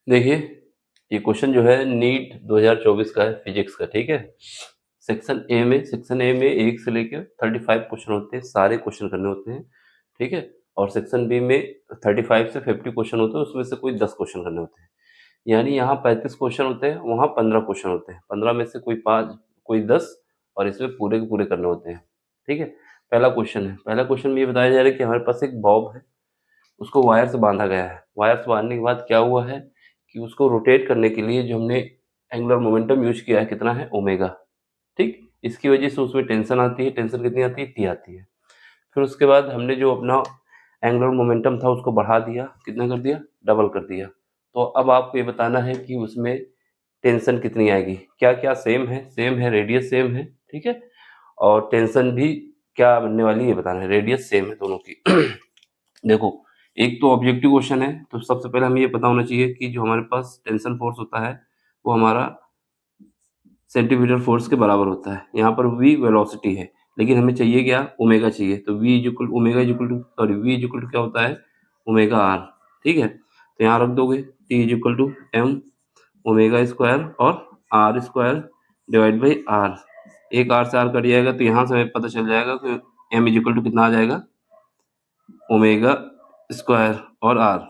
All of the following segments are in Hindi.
देखिए, ये क्वेश्चन जो है नीट 2024 का है फिजिक्स का, ठीक है। सेक्शन ए में 1 से लेकर 35 क्वेश्चन होते हैं, सारे क्वेश्चन करने होते हैं, ठीक है। और सेक्शन बी में 35 से 50 क्वेश्चन होते हैं, उसमें से कोई 10 क्वेश्चन करने होते हैं। यानी यहाँ 35 क्वेश्चन होते हैं, वहाँ 15 क्वेश्चन होते हैं। 15 में से कोई 5, कोई 10, और इसमें पूरे के पूरे करने होते हैं, ठीक है। पहला क्वेश्चन में ये बताया जा रहा है कि हमारे पास एक बॉब है, उसको वायर से बांधा गया है। वायर से बांधने के बाद क्या हुआ है कि उसको रोटेट करने के लिए जो हमने एंगुलर मोमेंटम यूज किया है, कितना है, ओमेगा, ठीक। इसकी वजह से उसमें टेंशन आती है। टेंशन कितनी आती है, टी आती है। फिर उसके बाद हमने जो अपना एंगुलर मोमेंटम था उसको बढ़ा दिया, कितना कर दिया, डबल कर दिया। तो अब आपको ये बताना है कि उसमें टेंशन कितनी आएगी। क्या क्या सेम है, सेम है, रेडियस सेम है, ठीक है। और टेंशन भी क्या बनने वाली है ये बताना है, रेडियस सेम है दोनों की। देखो, एक तो ऑब्जेक्टिव क्वेश्चन है, तो सबसे पहले हमें ये पता होना चाहिए कि जो हमारे पास टेंशन फोर्स होता है वो हमारा सेंटीमीटर फोर्स के बराबर होता है। यहाँ पर v वेलोसिटी है, लेकिन हमें चाहिए क्या, ओमेगा चाहिए। तो v equal omega equal to sorry v equal to क्या होता है, ओमेगा आर, ठीक है। तो यहाँ रख दोगे t equal to m omega square और r square divide by r. एक आर से आर कट जाएगा, तो यहाँ से हमें पता चल जाएगा कि m इक्वल टू कितना आ जाएगा, ओमेगा स्क्वायर और आर।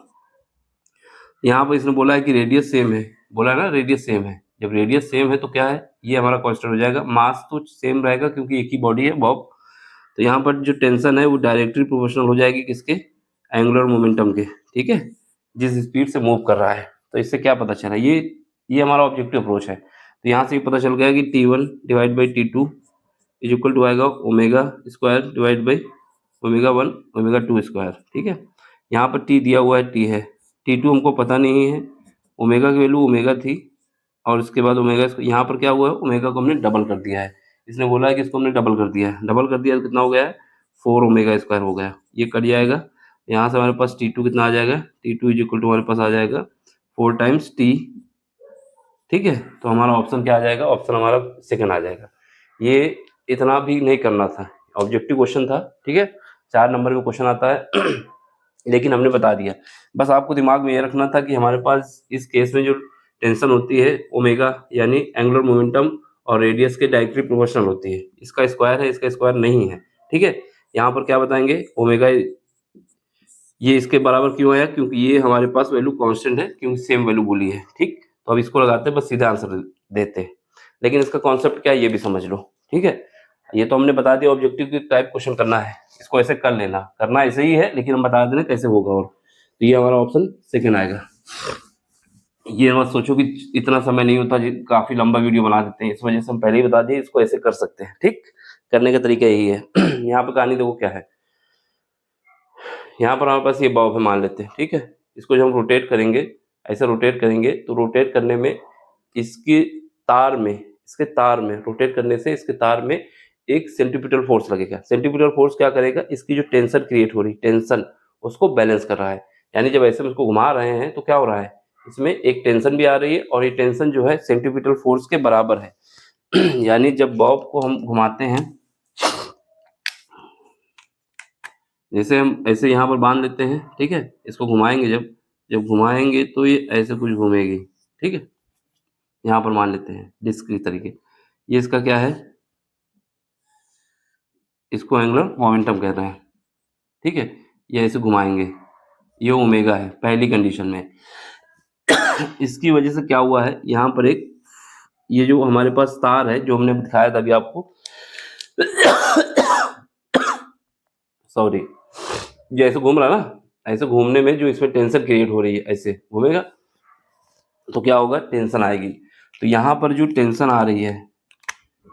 यहाँ पर इसने बोला है कि रेडियस सेम है, बोला है ना रेडियस सेम है। जब रेडियस सेम है तो क्या है, ये हमारा कांस्टेंट हो जाएगा। मास तो सेम रहेगा क्योंकि एक ही बॉडी है बॉब। तो यहाँ पर जो टेंशन है वो डायरेक्टली प्रोपोर्शनल हो जाएगी किसके, एंगुलर मोमेंटम के, ठीक है, जिस स्पीड से मूव कर रहा है। तो इससे क्या पता चला, ये हमारा ऑब्जेक्टिव अप्रोच है। तो यहाँ से ये पता चल गया कि T1 divide by T2 is equal to आएगा omega square divide by omega 1 omega 2 square, ठीक है। यहाँ पर T दिया हुआ है, T है, T2 हमको पता नहीं है। ओमेगा की वैल्यू ओमेगा थी, और उसके बाद ओमेगा यहाँ पर क्या हुआ है, ओमेगा को हमने डबल कर दिया है। इसने बोला है कि इसको हमने डबल कर दिया है। डबल कर दिया तो कितना हो गया है, 4 ओमेगा स्क्वायर हो गया। ये कट जाएगा, यहाँ से हमारे पास T2 कितना आ जाएगा, T2 इज इक्वल टू हमारे पास आ जाएगा 4 टाइम्स T, ठीक है। तो हमारा ऑप्शन क्या आ जाएगा, ऑप्शन हमारा सेकंड आ जाएगा। ये इतना भी नहीं करना था, ऑब्जेक्टिव क्वेश्चन था, ठीक है। 4 नंबर में क्वेश्चन आता है। लेकिन हमने बता दिया। बस आपको दिमाग में ये रखना था कि हमारे पास इस केस में जो टेंशन होती है ओमेगा यानी एंगुलर मोमेंटम और रेडियस के डायरेक्टली प्रोपोर्शनल होती है। इसका स्क्वायर है, इसका स्क्वायर नहीं है, ठीक है। यहाँ पर क्या बताएंगे, ओमेगा ये इसके बराबर क्यों आया, क्योंकि ये हमारे पास वैल्यू कांस्टेंट है, क्योंकि सेम वैल्यू बोली है, ठीक। तो अब इसको लगाते हैं, बस सीधा आंसर देते हैं। लेकिन इसका कॉन्सेप्ट क्या है ये भी समझ लो, ठीक है। ये तो हमने बता दिया ऑब्जेक्टिव की टाइप क्वेश्चन करना है, इसको ऐसे कर लेना, करना ऐसे ही है, लेकिन हम बता देना कैसे होगा। और तो ये हमारा ऑप्शन सेकंड आएगा। ये मत सोचो कि इतना समय नहीं होता, काफी लंबा वीडियो बना देते हैं, इस वजह से हम पहले ही बता दिए इसको ऐसे कर सकते हैं, ठीक। करने का तरीका यही है। यहाँ पे कहानी देखो क्या है, यहाँ पर हमारे पास ये बॉब है मान लेते हैं, ठीक है। इसको जब हम रोटेट करेंगे, ऐसे रोटेट करेंगे, तो रोटेट करने में इसके तार में रोटेट करने से इसके तार में एक सेंट्रीपिटल फोर्स लगेगा। सेंट्रीपिटल फोर्स क्या करेगा, इसकी जो टेंशन क्रिएट हो रही टेंशन उसको बैलेंस कर रहा है। यानी जब ऐसे हम इसको घुमा रहे हैं तो क्या हो रहा है, इसमें एक टेंशन भी आ रही है, और ये टेंशन जो है सेंट्रीपिटल फोर्स के बराबर है। यानी जब बॉब को हम घुमाते हैं, जैसे हम ऐसे यहाँ पर बांध लेते हैं, ठीक है। इसको घुमाएंगे, जब जब घुमाएंगे तो ये ऐसे कुछ घूमेगी, ठीक है। यहाँ पर मान लेते हैं डिस्क की तरीके, ये इसका क्या है, इसको एंगुलर मोमेंटम कहते हैं, ठीक है। ये ऐसे घुमाएंगे, ये ओमेगा है पहली कंडीशन में। इसकी वजह से क्या हुआ है, यहाँ पर एक ये जो हमारे पास तार है जो हमने दिखाया था अभी आपको, सॉरी, ये ऐसे घूम रहा है ना, ऐसे घूमने में जो इसमें टेंशन क्रिएट हो रही है, ऐसे घूमेगा तो क्या होगा, टेंशन आएगी। तो यहाँ पर जो टेंशन आ रही है,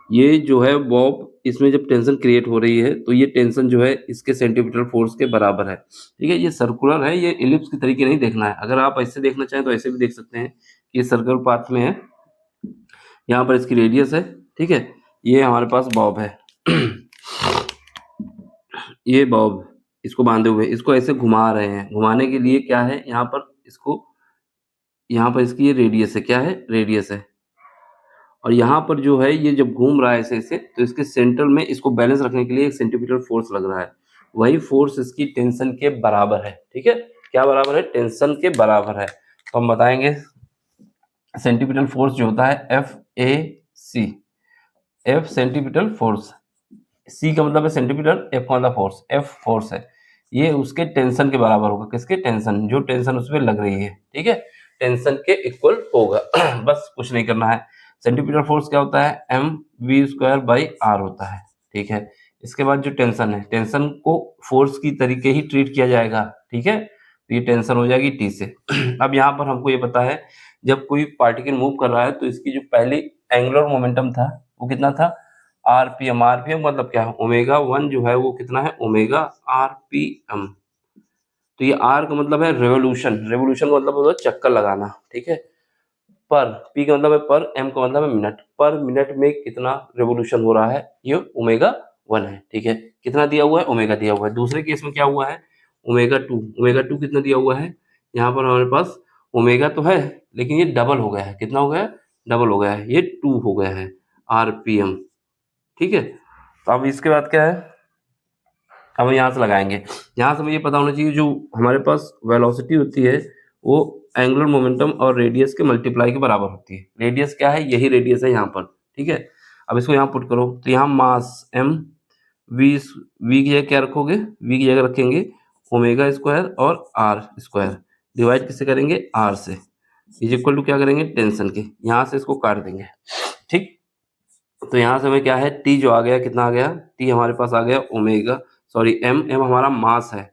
ये जो है बॉब, इसमें जब टेंशन क्रिएट हो रही है तो ये टेंशन जो है इसके सेंटीमीटर फोर्स के बराबर है, ठीक है। ये सर्कुलर है, ये इलिप्स के तरीके नहीं देखना है। अगर आप ऐसे देखना चाहें तो ऐसे भी देख सकते हैं, ये सर्कल पाथ में है, यहाँ पर इसकी रेडियस है, ठीक है। ये हमारे पास बॉब है। ये बॉब इसको बांधे हुए, इसको ऐसे घुमा रहे हैं। घुमाने के लिए क्या है, यहाँ पर इसको, यहाँ पर इसकी ये रेडियस है, क्या है, रेडियस है। और यहाँ पर जो है ये जब घूम रहा है ऐसे ऐसे, तो इसके सेंटर में इसको बैलेंस रखने के लिए एक सेंटीमीटर फोर्स लग रहा है। वही फोर्स इसकी टेंशन के बराबर है, ठीक है। क्या बराबर है, टेंशन के बराबर है। तो हम बताएंगे सेंटीपिटल फोर्स जो होता है FAC, F centripetal force, C का मतलब है सेंटीपिटल, F का मतलब फोर्स, F फोर्स है, ये उसके टेंशन के बराबर होगा। किसके? टेंशन, जो टेंशन उसमें लग रही है, ठीक है, टेंशन के इक्वल होगा। बस कुछ नहीं करना है। सेंटीपिटल फोर्स क्या होता है? mv²/r होता है, ठीक है। इसके बाद जो टेंशन है, टेंशन को फोर्स की तरीके ही ट्रीट किया जाएगा, ठीक है, तो ये टेंशन हो जाएगी T से। अब यहाँ पर हमको ये पता है जब कोई पार्टिकल मूव कर रहा है तो इसकी जो पहली एंगुलर मोमेंटम था वो कितना था? आरपीएम। आरपीएम मतलब क्या है? ω1 जो है वो कितना है? Omega RPM. तो ये आर का मतलब है रेवोल्यूशन, रेवोल्यूशन का मतलब होता है चक्कर लगाना, ठीक है। पर पी का मतलब है पर, एम का मतलब है मिनट, पर मिनट में कितना रेवोल्यूशन हो रहा है, ये ω1 है, ठीक है। कितना दिया हुआ है? ओमेगा दिया हुआ है। दूसरे केस में क्या हुआ है? ω2, ω2 कितना दिया हुआ है? यहाँ पर हमारे पास ओमेगा तो है लेकिन ये डबल हो गया है। कितना हो गया है? डबल हो गया है, ये 2 हो गया है आरपीएम, ठीक है। तो अब इसके बाद क्या है? अब हम यहाँ से लगाएंगे। यहाँ से हमें ये पता होना चाहिए जो हमारे पास वेलोसिटी होती है वो एंगुलर मोमेंटम और रेडियस के मल्टीप्लाई के बराबर होती है। रेडियस क्या है? यही रेडियस है यहाँ पर, ठीक है। अब इसको यहाँ पुट करो तो यहाँ मास m, v की जगह क्या रखोगे? v की जगह रखेंगे ω² और r², डिवाइड किससे करेंगे? r से, इज इक्वल टू क्या करेंगे? टेंशन के। यहाँ से इसको काट देंगे, ठीक। तो यहाँ से हमें क्या है? टी जो आ गया, कितना आ गया? टी हमारे पास आ गया ओमेगा, सॉरी एम हमारा मास है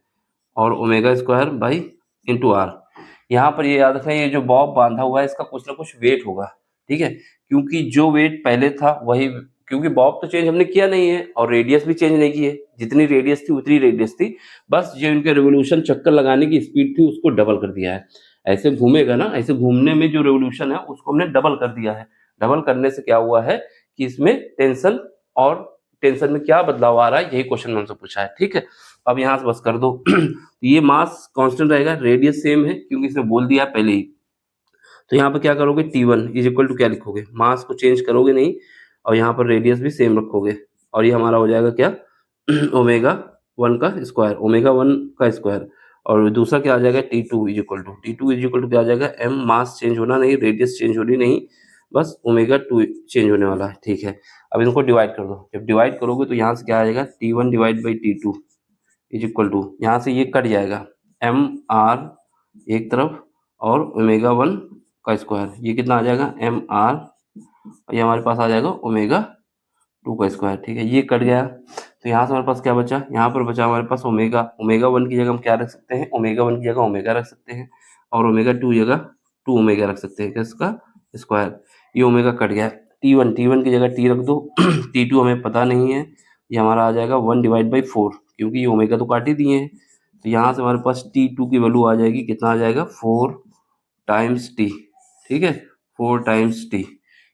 और ω² इंटू आर। यहाँ पर ये याद रखना, ये जो बॉब बांधा हुआ है इसका कुछ ना कुछ वेट होगा, ठीक है, क्योंकि जो वेट पहले था वही, क्योंकि बॉब तो चेंज हमने किया नहीं है और रेडियस भी चेंज नहीं की है, जितनी रेडियस थी उतनी रेडियस थी, बस जो इनके रेवोल्यूशन चक्कर लगाने की स्पीड थी उसको डबल कर दिया है। ऐसे घूमेगा ना, ऐसे घूमने में जो रेवोल्यूशन है उसको हमने डबल कर दिया है। डबल करने से क्या हुआ है कि इसमें टेंशन, और टेंशन में क्या बदलाव आ रहा है, यही क्वेश्चन में हमसे पूछा है, ठीक है। अब यहाँ से बस कर दो। ये मास कांस्टेंट रहेगा, रेडियस सेम है क्योंकि इसने बोल दिया पहले ही। तो यहाँ पर क्या करोगे? T1 इज इक्वल टू क्या लिखोगे? मास को चेंज करोगे नहीं और यहाँ पर रेडियस भी सेम रखोगे और ये हमारा हो जाएगा क्या? ω1 का स्क्वायर, ω1 का स्क्वायर। और दूसरा क्या आ जाएगा? T2 इज इक्वल टू क्या आ जाएगा? m, मास चेंज होना नहीं, रेडियस चेंज होनी नहीं, बस ω2 चेंज होने वाला है, ठीक है। अब इनको डिवाइड कर दो। जब डिवाइड करोगे तो यहाँ से क्या आ जाएगा? T1 divide by T2 is equal to, यहाँ से ये कट जाएगा, mr एक तरफ और ω1 का स्क्वायर, ये कितना आ जाएगा? mr, और ये हमारे पास आ जाएगा ω2 का स्क्वायर, ठीक है। ये कट गया तो यहाँ से हमारे पास क्या बचा? यहाँ पर बचा हमारे पास ω1 की जगह हम क्या रख सकते हैं? ω1 की जगह ओमेगा रख सकते हैं और ω2 की जगह 2 ओमेगा रख सकते हैं, किसका? स्क्वायर। ये ओमेगा कट गया। T1 की जगह T रख दो। T2 हमें पता नहीं है, ये हमारा आ जाएगा 1 डिवाइड बाई 4, क्योंकि ये ओमेगा तो काट ही दिए हैं। तो यहाँ से हमारे पास T2 की वैल्यू आ जाएगी, कितना आ जाएगा? 4 टाइम्स T, ठीक है, 4 टाइम्स T,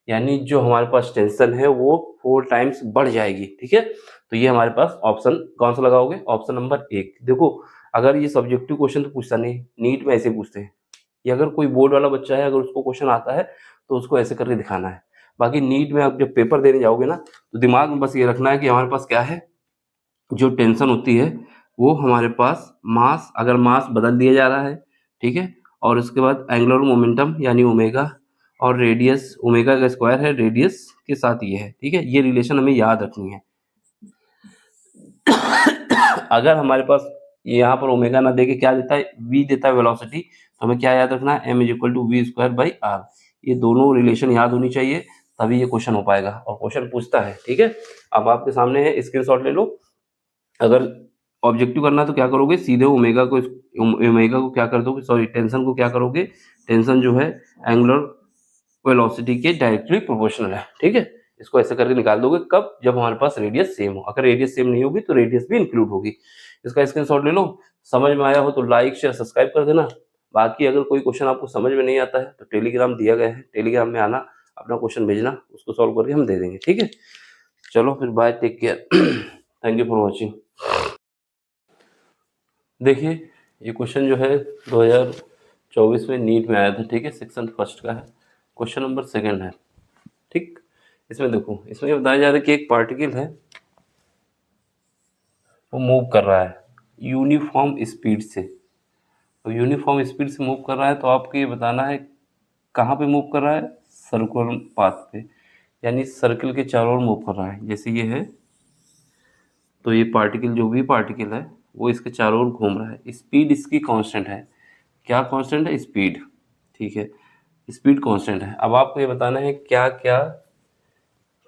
यानी जो हमारे पास टेंशन है वो 4 टाइम्स बढ़ जाएगी, ठीक है। तो ये हमारे पास ऑप्शन कौन सा लगाओगे? Option number 1। देखो, अगर ये सब्जेक्टिव क्वेश्चन तो पूछता नहीं, नीट में ऐसे पूछते हैं। ये अगर कोई बोर्ड वाला बच्चा है, अगर उसको क्वेश्चन आता है तो उसको ऐसे करके दिखाना है। बाकी नीट में आप जब पेपर देने जाओगे ना तो दिमाग में बस ये रखना है कि हमारे पास क्या है, जो टेंशन होती है वो हमारे पास मास, अगर मास बदल दिया जा रहा है, ठीक है, और उसके बाद एंगुलर मोमेंटम यानी ओमेगा, और रेडियस ओमेगा का स्क्वायर है रेडियस के साथ ये है, ठीक है। ये रिलेशन हमें याद रखनी है। अगर हमारे पास यहाँ पर ओमेगा ना देके क्या देता है? v देता है वेलोसिटी, तो हमें क्या याद रखना है? m is equal to v²/r। ये दोनों रिलेशन याद होनी चाहिए, तभी ये क्वेश्चन हो पाएगा और क्वेश्चन पूछता है, ठीक है। अब आपके सामने है, स्क्रीनशॉट ले लो। अगर ऑब्जेक्टिव करना है तो क्या करोगे? सीधे ओमेगा को क्या कर दोगे, सॉरी टेंशन को क्या करोगे? टेंशन जो है एंगुलर वेलोसिटी के डायरेक्टली प्रोपोर्शनल है, ठीक है। इसको ऐसे करके निकाल दोगे, कब? जब हमारे पास रेडियस सेम हो। अगर रेडियस सेम नहीं होगी तो रेडियस भी इंक्लूड होगी। इसका स्क्रीनशॉट ले लो। समझ में आया हो तो लाइक शेयर सब्सक्राइब कर देना। बाकी अगर कोई क्वेश्चन आपको समझ में नहीं आता है तो टेलीग्राम दिया गया है, टेलीग्राम में आना, अपना क्वेश्चन भेजना, उसको सॉल्व करके हम दे देंगे, ठीक है। चलो फिर bye, take care, thank you for watching. देखिए, ये क्वेश्चन जो है 2024 में नीट में आया था, ठीक है, सेक्शन फर्स्ट का है, क्वेश्चन नंबर 2 है, ठीक। इसमें देखो, इसमें बताया जा रहा है कि एक पार्टिकल है वो मूव कर रहा है यूनिफॉर्म स्पीड से, तो यूनिफॉर्म स्पीड से मूव कर रहा है तो आपको ये बताना है कहाँ पे मूव कर रहा है, सर्कुलर पाथ पे, यानी सर्कल के चारों ओर मूव कर रहा है। जैसे ये है तो ये पार्टिकल, जो भी पार्टिकल है वो इसके चारों ओर घूम रहा है। स्पीड इसकी कांस्टेंट है। क्या कांस्टेंट है? स्पीड। ठीक है, स्पीड कांस्टेंट है। अब आपको ये बताना है क्या क्या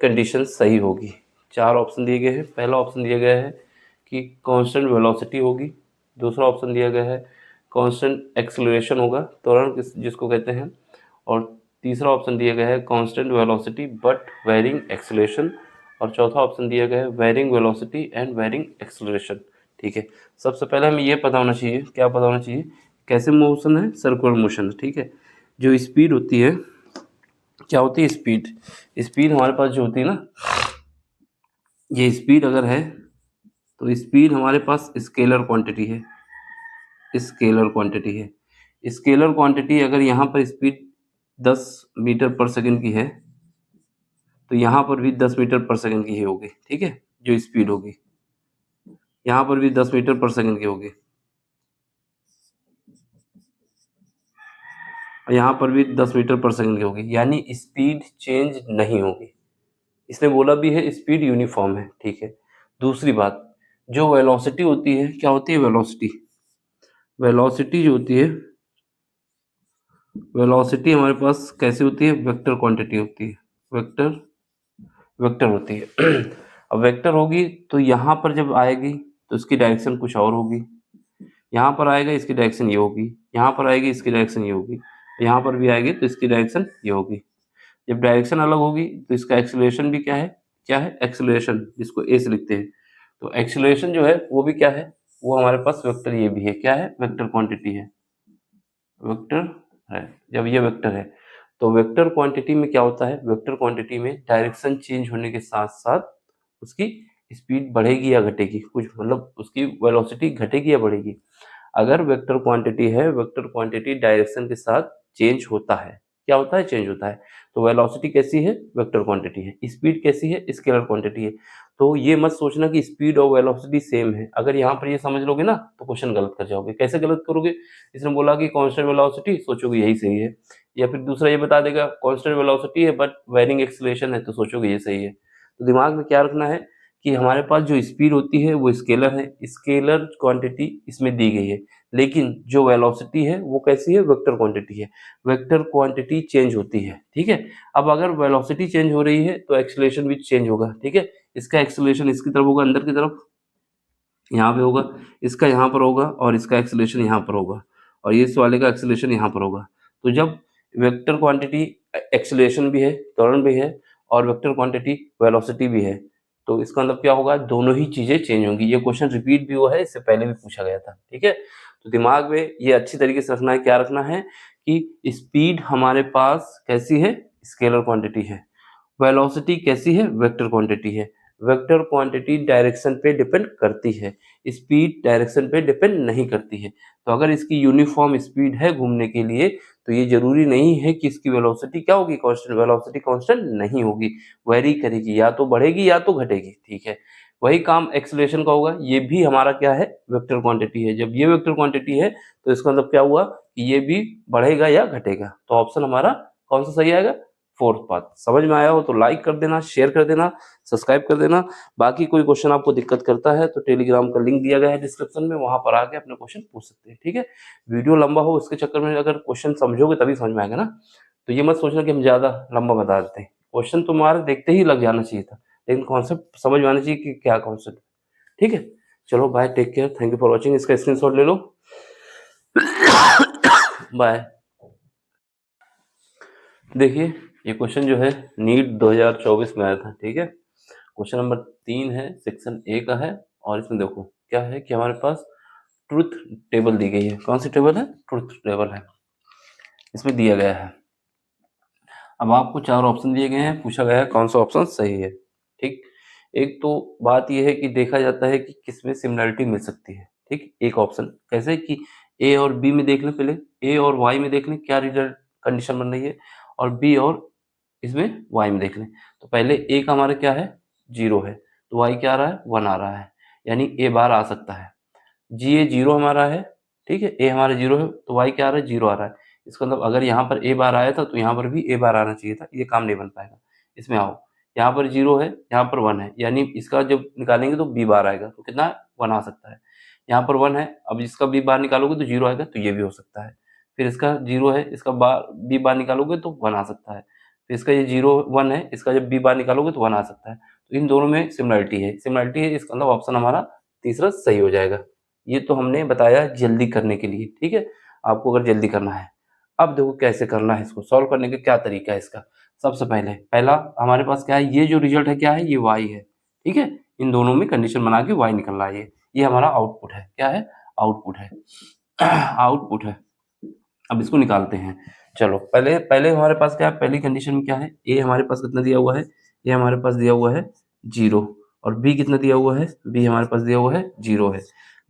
कंडीशन सही होगी। 4 ऑप्शन दिए गए हैं। पहला ऑप्शन दिया गया है कि कांस्टेंट वेलोसिटी होगी। दूसरा ऑप्शन दिया गया है कांस्टेंट एक्सेलरेशन होगा, त्वरण जिसको कहते हैं। और तीसरा ऑप्शन दिया गया है constant velocity but varying acceleration. और चौथा ऑप्शन दिया गया है varying velocity and varying acceleration. ठीक है, सबसे पहले हमें ये पता होना चाहिए, क्या पता होना चाहिए, कैसे मोशन है, सर्कुलर मोशन। ठीक है, जो स्पीड होती है, क्या होती है स्पीड, स्पीड हमारे पास जो होती है ना, ये स्पीड अगर है तो स्पीड हमारे पास स्केलर क्वांटिटी है। स्केलर क्वांटिटी है। स्केलर क्वांटिटी अगर यहाँ पर स्पीड 10 मीटर पर सेकंड की है तो यहाँ पर भी 10 मीटर पर सेकंड की ही होगी। ठीक है, जो स्पीड होगी यहाँ पर भी 10 मीटर पर सेकंड की होगी और यहाँ पर भी 10 मीटर पर सेकंड की होगी, यानी स्पीड चेंज नहीं होगी। इसने बोला भी है स्पीड यूनिफॉर्म है। ठीक है, दूसरी बात, जो वेलोसिटी होती है, क्या होती है वेलोसिटी, वेलोसिटी जो होती है, वेलोसिटी हमारे पास कैसी होती है, वेक्टर क्वांटिटी होती है। वेक्टर वेक्टर होती है। अब वेक्टर होगी तो यहाँ पर जब आएगी तो इसकी डायरेक्शन कुछ और होगी, यहाँ पर आएगा इसकी डायरेक्शन ये होगी, यहाँ पर आएगी इसकी डायरेक्शन ये होगी, यहाँ पर भी आएगी तो इसकी डायरेक्शन ये होगी। जब डायरेक्शन अलग होगी तो इसका एक्सेलरेशन भी क्या है एक्सेलरेशन, जिसको ए से लिखते हैं। तो एक्सेलरेशन जो है वो भी क्या है, वो हमारे पास वेक्टर ये भी है, क्या है, वेक्टर क्वांटिटी है, वेक्टर है। जब ये वेक्टर है तो वेक्टर क्वांटिटी में क्या होता है, वेक्टर क्वांटिटी में डायरेक्शन चेंज होने के साथ साथ उसकी स्पीड बढ़ेगी या घटेगी, कुछ मतलब उसकी वेलोसिटी घटेगी या बढ़ेगी। अगर वेक्टर क्वांटिटी है, वेक्टर क्वांटिटी डायरेक्शन के साथ चेंज होता है, क्या होता है, चेंज होता है। तो वेलोसिटी कैसी है, वेक्टर क्वांटिटी है। स्पीड कैसी है, स्केलर क्वांटिटी है। तो ये मत सोचना कि स्पीड और वेलोसिटी सेम है। अगर यहाँ पर ये समझ लोगे ना तो क्वेश्चन गलत कर जाओगे। कैसे गलत करोगे, इसने बोला कि कांस्टेंट वेलोसिटी, सोचोगे यही सही है। या फिर दूसरा ये बता देगा कांस्टेंट वेलोसिटी है बट वेरिंग एक्सेलरेशन है, तो सोचोगे ये सही है। तो दिमाग में क्या रखना है कि हमारे पास जो स्पीड होती है वो स्केलर है, स्केलर क्वांटिटी इसमें दी गई है, लेकिन जो वेलोसिटी है वो कैसी है, वेक्टर क्वांटिटी है। वेक्टर क्वांटिटी चेंज होती है। ठीक है, अब अगर वेलोसिटी चेंज हो रही है तो एक्सेलरेशन भी चेंज होगा। ठीक है, इसका एक्सेलरेशन इसकी तरफ होगा, अंदर की तरफ यहाँ पे होगा, इसका यहाँ पर होगा और इसका एक्सेलरेशन यहाँ पर होगा और इस वाले का एक्सेलरेशन यहाँ पर होगा। तो जब वेक्टर क्वांटिटी एक्सेलरेशन भी है, त्वरण भी है और वेक्टर क्वांटिटी वेलोसिटी भी है, तो इसका मतलब क्या होगा, दोनों ही चीजें चेंज होंगी। ये क्वेश्चन रिपीट भी हुआ है, इससे पहले भी पूछा गया था। ठीक है, तो दिमाग में ये अच्छी तरीके से रखना है, क्या रखना है कि स्पीड हमारे पास कैसी है, स्केलर क्वांटिटी है। वेलोसिटी कैसी है, वेक्टर क्वांटिटी है। वेक्टर क्वांटिटी डायरेक्शन पे डिपेंड करती है, स्पीड डायरेक्शन पे डिपेंड नहीं करती है। तो अगर इसकी यूनिफॉर्म स्पीड है घूमने के लिए तो ये जरूरी नहीं है कि इसकी वेलोसिटी क्या होगी, कांस्टेंट। वेलोसिटी कांस्टेंट नहीं होगी, वेरी करेगी, या तो बढ़ेगी या तो घटेगी। ठीक है, वही काम एक्सेलरेशन का होगा। ये भी हमारा क्या है, वेक्टर क्वांटिटी है। जब ये वेक्टर क्वांटिटी है तो इसका मतलब क्या हुआ कि ये भी बढ़ेगा या घटेगा। तो ऑप्शन हमारा कौन सा सही आएगा, फोर्थ पार्ट। समझ में आया हो तो लाइक कर देना, शेयर कर देना, सब्सक्राइब कर देना। बाकी कोई क्वेश्चन आपको दिक्कत करता है तो टेलीग्राम का लिंक दिया गया है डिस्क्रिप्शन में, वहां पर आके अपने क्वेश्चन पूछ सकते हैं। ठीक है, वीडियो लंबा हो उसके चक्कर में अगर क्वेश्चन समझोगे तभी समझ में आएगा ना। तो ये मत सोचना कि हम ज्यादा लंबा बता देते हैं, क्वेश्चन तुम्हारे देखते ही लग जाना चाहिए था, लेकिन कॉन्सेप्ट समझ में आना चाहिए कि क्या कॉन्सेप्ट। ठीक है, चलो bye, take care, thank you for watching. इसका स्क्रीनशॉट ले लो। बाय। देखिए ये क्वेश्चन जो है नीट 2024 में आया था। ठीक है, क्वेश्चन नंबर 3 है, सेक्शन ए का है। और इसमें देखो क्या है कि हमारे पास ट्रुथ टेबल दी गई है। कौन सी टेबल है, ट्रुथ टेबल है, इसमें दिया गया है। अब आपको 4 ऑप्शन दिए गए हैं, पूछा गया है कौन सा ऑप्शन सही है। ठीक, एक तो बात यह है कि देखा जाता है कि किसमें सिमिलरिटी मिल सकती है। ठीक, एक ऑप्शन कैसे कि ए और बी में देख लें, पहले ए और वाई में देख लें क्या रिजल्ट कंडीशन बन रही है, और बी और इसमें वाई में देख लें। तो पहले ए का हमारा क्या है, 0 है, तो वाई क्या आ रहा है, 1 आ रहा है, यानी ए बार आ सकता है। जी ए 0 हमारा है ठीक है, ए हमारा 0 है तो y क्या आ रहा है, 0 आ रहा है। इसका मतलब अगर यहाँ पर a बार आया था तो यहाँ पर भी a बार आना चाहिए था, ये काम नहीं बन पाएगा। इसमें आओ, यहाँ पर 0 है, यहाँ पर 1 है, यानी इसका जब निकालेंगे तो b बार आएगा, तो कितना 1 आ सकता है। यहाँ पर 1 है, अब इसका b बार निकालोगे तो 0 आएगा, तो ये भी हो सकता है। फिर इसका 0 है, इसका b बार निकालोगे तो 1 आ सकता है। फिर इसका ये 0 1 है, इसका जब b बार निकालोगे तो 1 आ सकता है। तो इन दोनों में सिमिलरिटी है, इसका मतलब ऑप्शन हमारा तीसरा सही हो जाएगा। ये तो हमने बताया जल्दी करने के लिए, ठीक है, आपको अगर जल्दी करना है। अब देखो कैसे करना है, इसको सॉल्व करने का क्या तरीका है इसका। सबसे पहला हमारे पास क्या है, ये जो रिजल्ट है क्या है, ये y है, ठीक है। इन दोनों में कंडीशन बना के y निकल रहा है, ये हमारा आउटपुट है। क्या है, आउटपुट है। आउटपुट है। अब इसको निकालते हैं। चलो पहले पहले हमारे पास क्या है, पहली कंडीशन में क्या है, a हमारे पास कितना दिया हुआ है, a हमारे पास दिया हुआ है 0, और b कितना दिया हुआ है, b हमारे पास दिया हुआ है 0 है।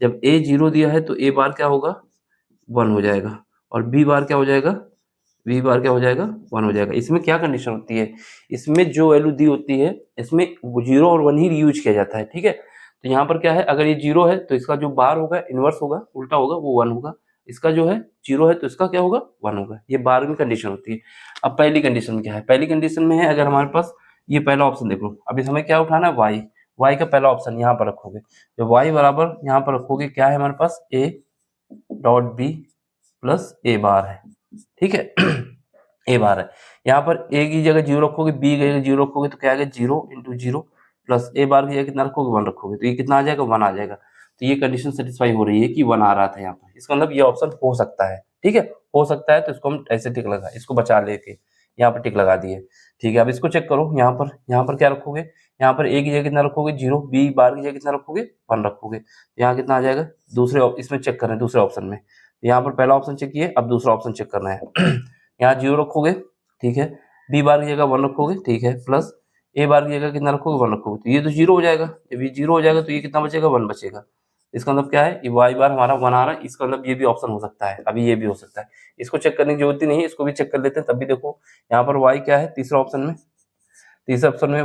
जब a 0 दिया है तो a बार क्या होगा, 1 हो जाएगा, और b बार क्या हो जाएगा, b बार क्या हो जाएगा, 1 हो जाएगा। इसमें क्या कंडीशन होती है, इसमें जो वैल्यू दी होती है इसमें 0 और 1 ही यूज किया जाता है, ठीक है। तो यहाँ पर क्या है, अगर ये 0 है तो इसका जो बार होगा, इनवर्स होगा, उल्टा होगा, वो 1 होगा। इसका जो है 0 है तो इसका क्या होगा, 1 होगा। ये बार में कंडीशन होती है। अब पहली कंडीशन क्या है, पहली कंडीशन में है अगर हमारे पास ये पहला ऑप्शन देख लो, अभी हमें क्या उठाना है, y का पहला ऑप्शन यहाँ पर रखोगे। जब y बराबर यहाँ पर रखोगे, क्या है हमारे पास, a dot b plus a बार है, ठीक है। a बार है, यहाँ पर a की जगह 0 रखोगे, b की जगह 0 रखोगे, तो क्या आएगा, 0 इंटू 0 प्लस a बार की जगह कितना रखोगे, 1 रखोगे, तो ये कितना आ जाएगा, 1 आ जाएगा। तो ये कंडीशन सेटिस्फाई हो रही है कि 1 आ रहा था यहाँ पर, इसका मतलब ये ऑप्शन हो सकता है, ठीक है। हो सकता है तो इसको हम ऐसे टिक लगा, इसको बचा लेके यहाँ पर टिक लगा दिए, ठीक है। अब इसको चेक करो, यहाँ पर क्या रखोगे, यहाँ पर a की जगह कितना रखोगे, 0, b बार की जगह कितना रखोगे, 1 रखोगे, यहाँ कितना आ जाएगा, दूसरे इसमें चेक कर रहे हैं, दूसरे ऑप्शन में। यहाँ पर पहला ऑप्शन चेक किए, अब दूसरा ऑप्शन चेक करना है। यहाँ 0 रखोगे, ठीक है, b बार की जगह 1 रखोगे, ठीक है, प्लस a बार की जगह कितना रखोगे, 1 रखोगे, तो ये तो 0 हो जाएगा। जब ये 0 हो जाएगा तो ये कितना बचेगा, 1 बचेगा। इसका मतलब क्या है, ये y बार हमारा 1 आ रहा है, इसका मतलब ये भी ऑप्शन हो सकता है, अभी ये भी हो सकता है। इसको चेक करने की जरूरत ही नहीं है, इसको भी चेक कर लेते हैं, तब भी देखो यहाँ पर y क्या है, तीसरा ऑप्शन में, तीसरे ऑप्शन में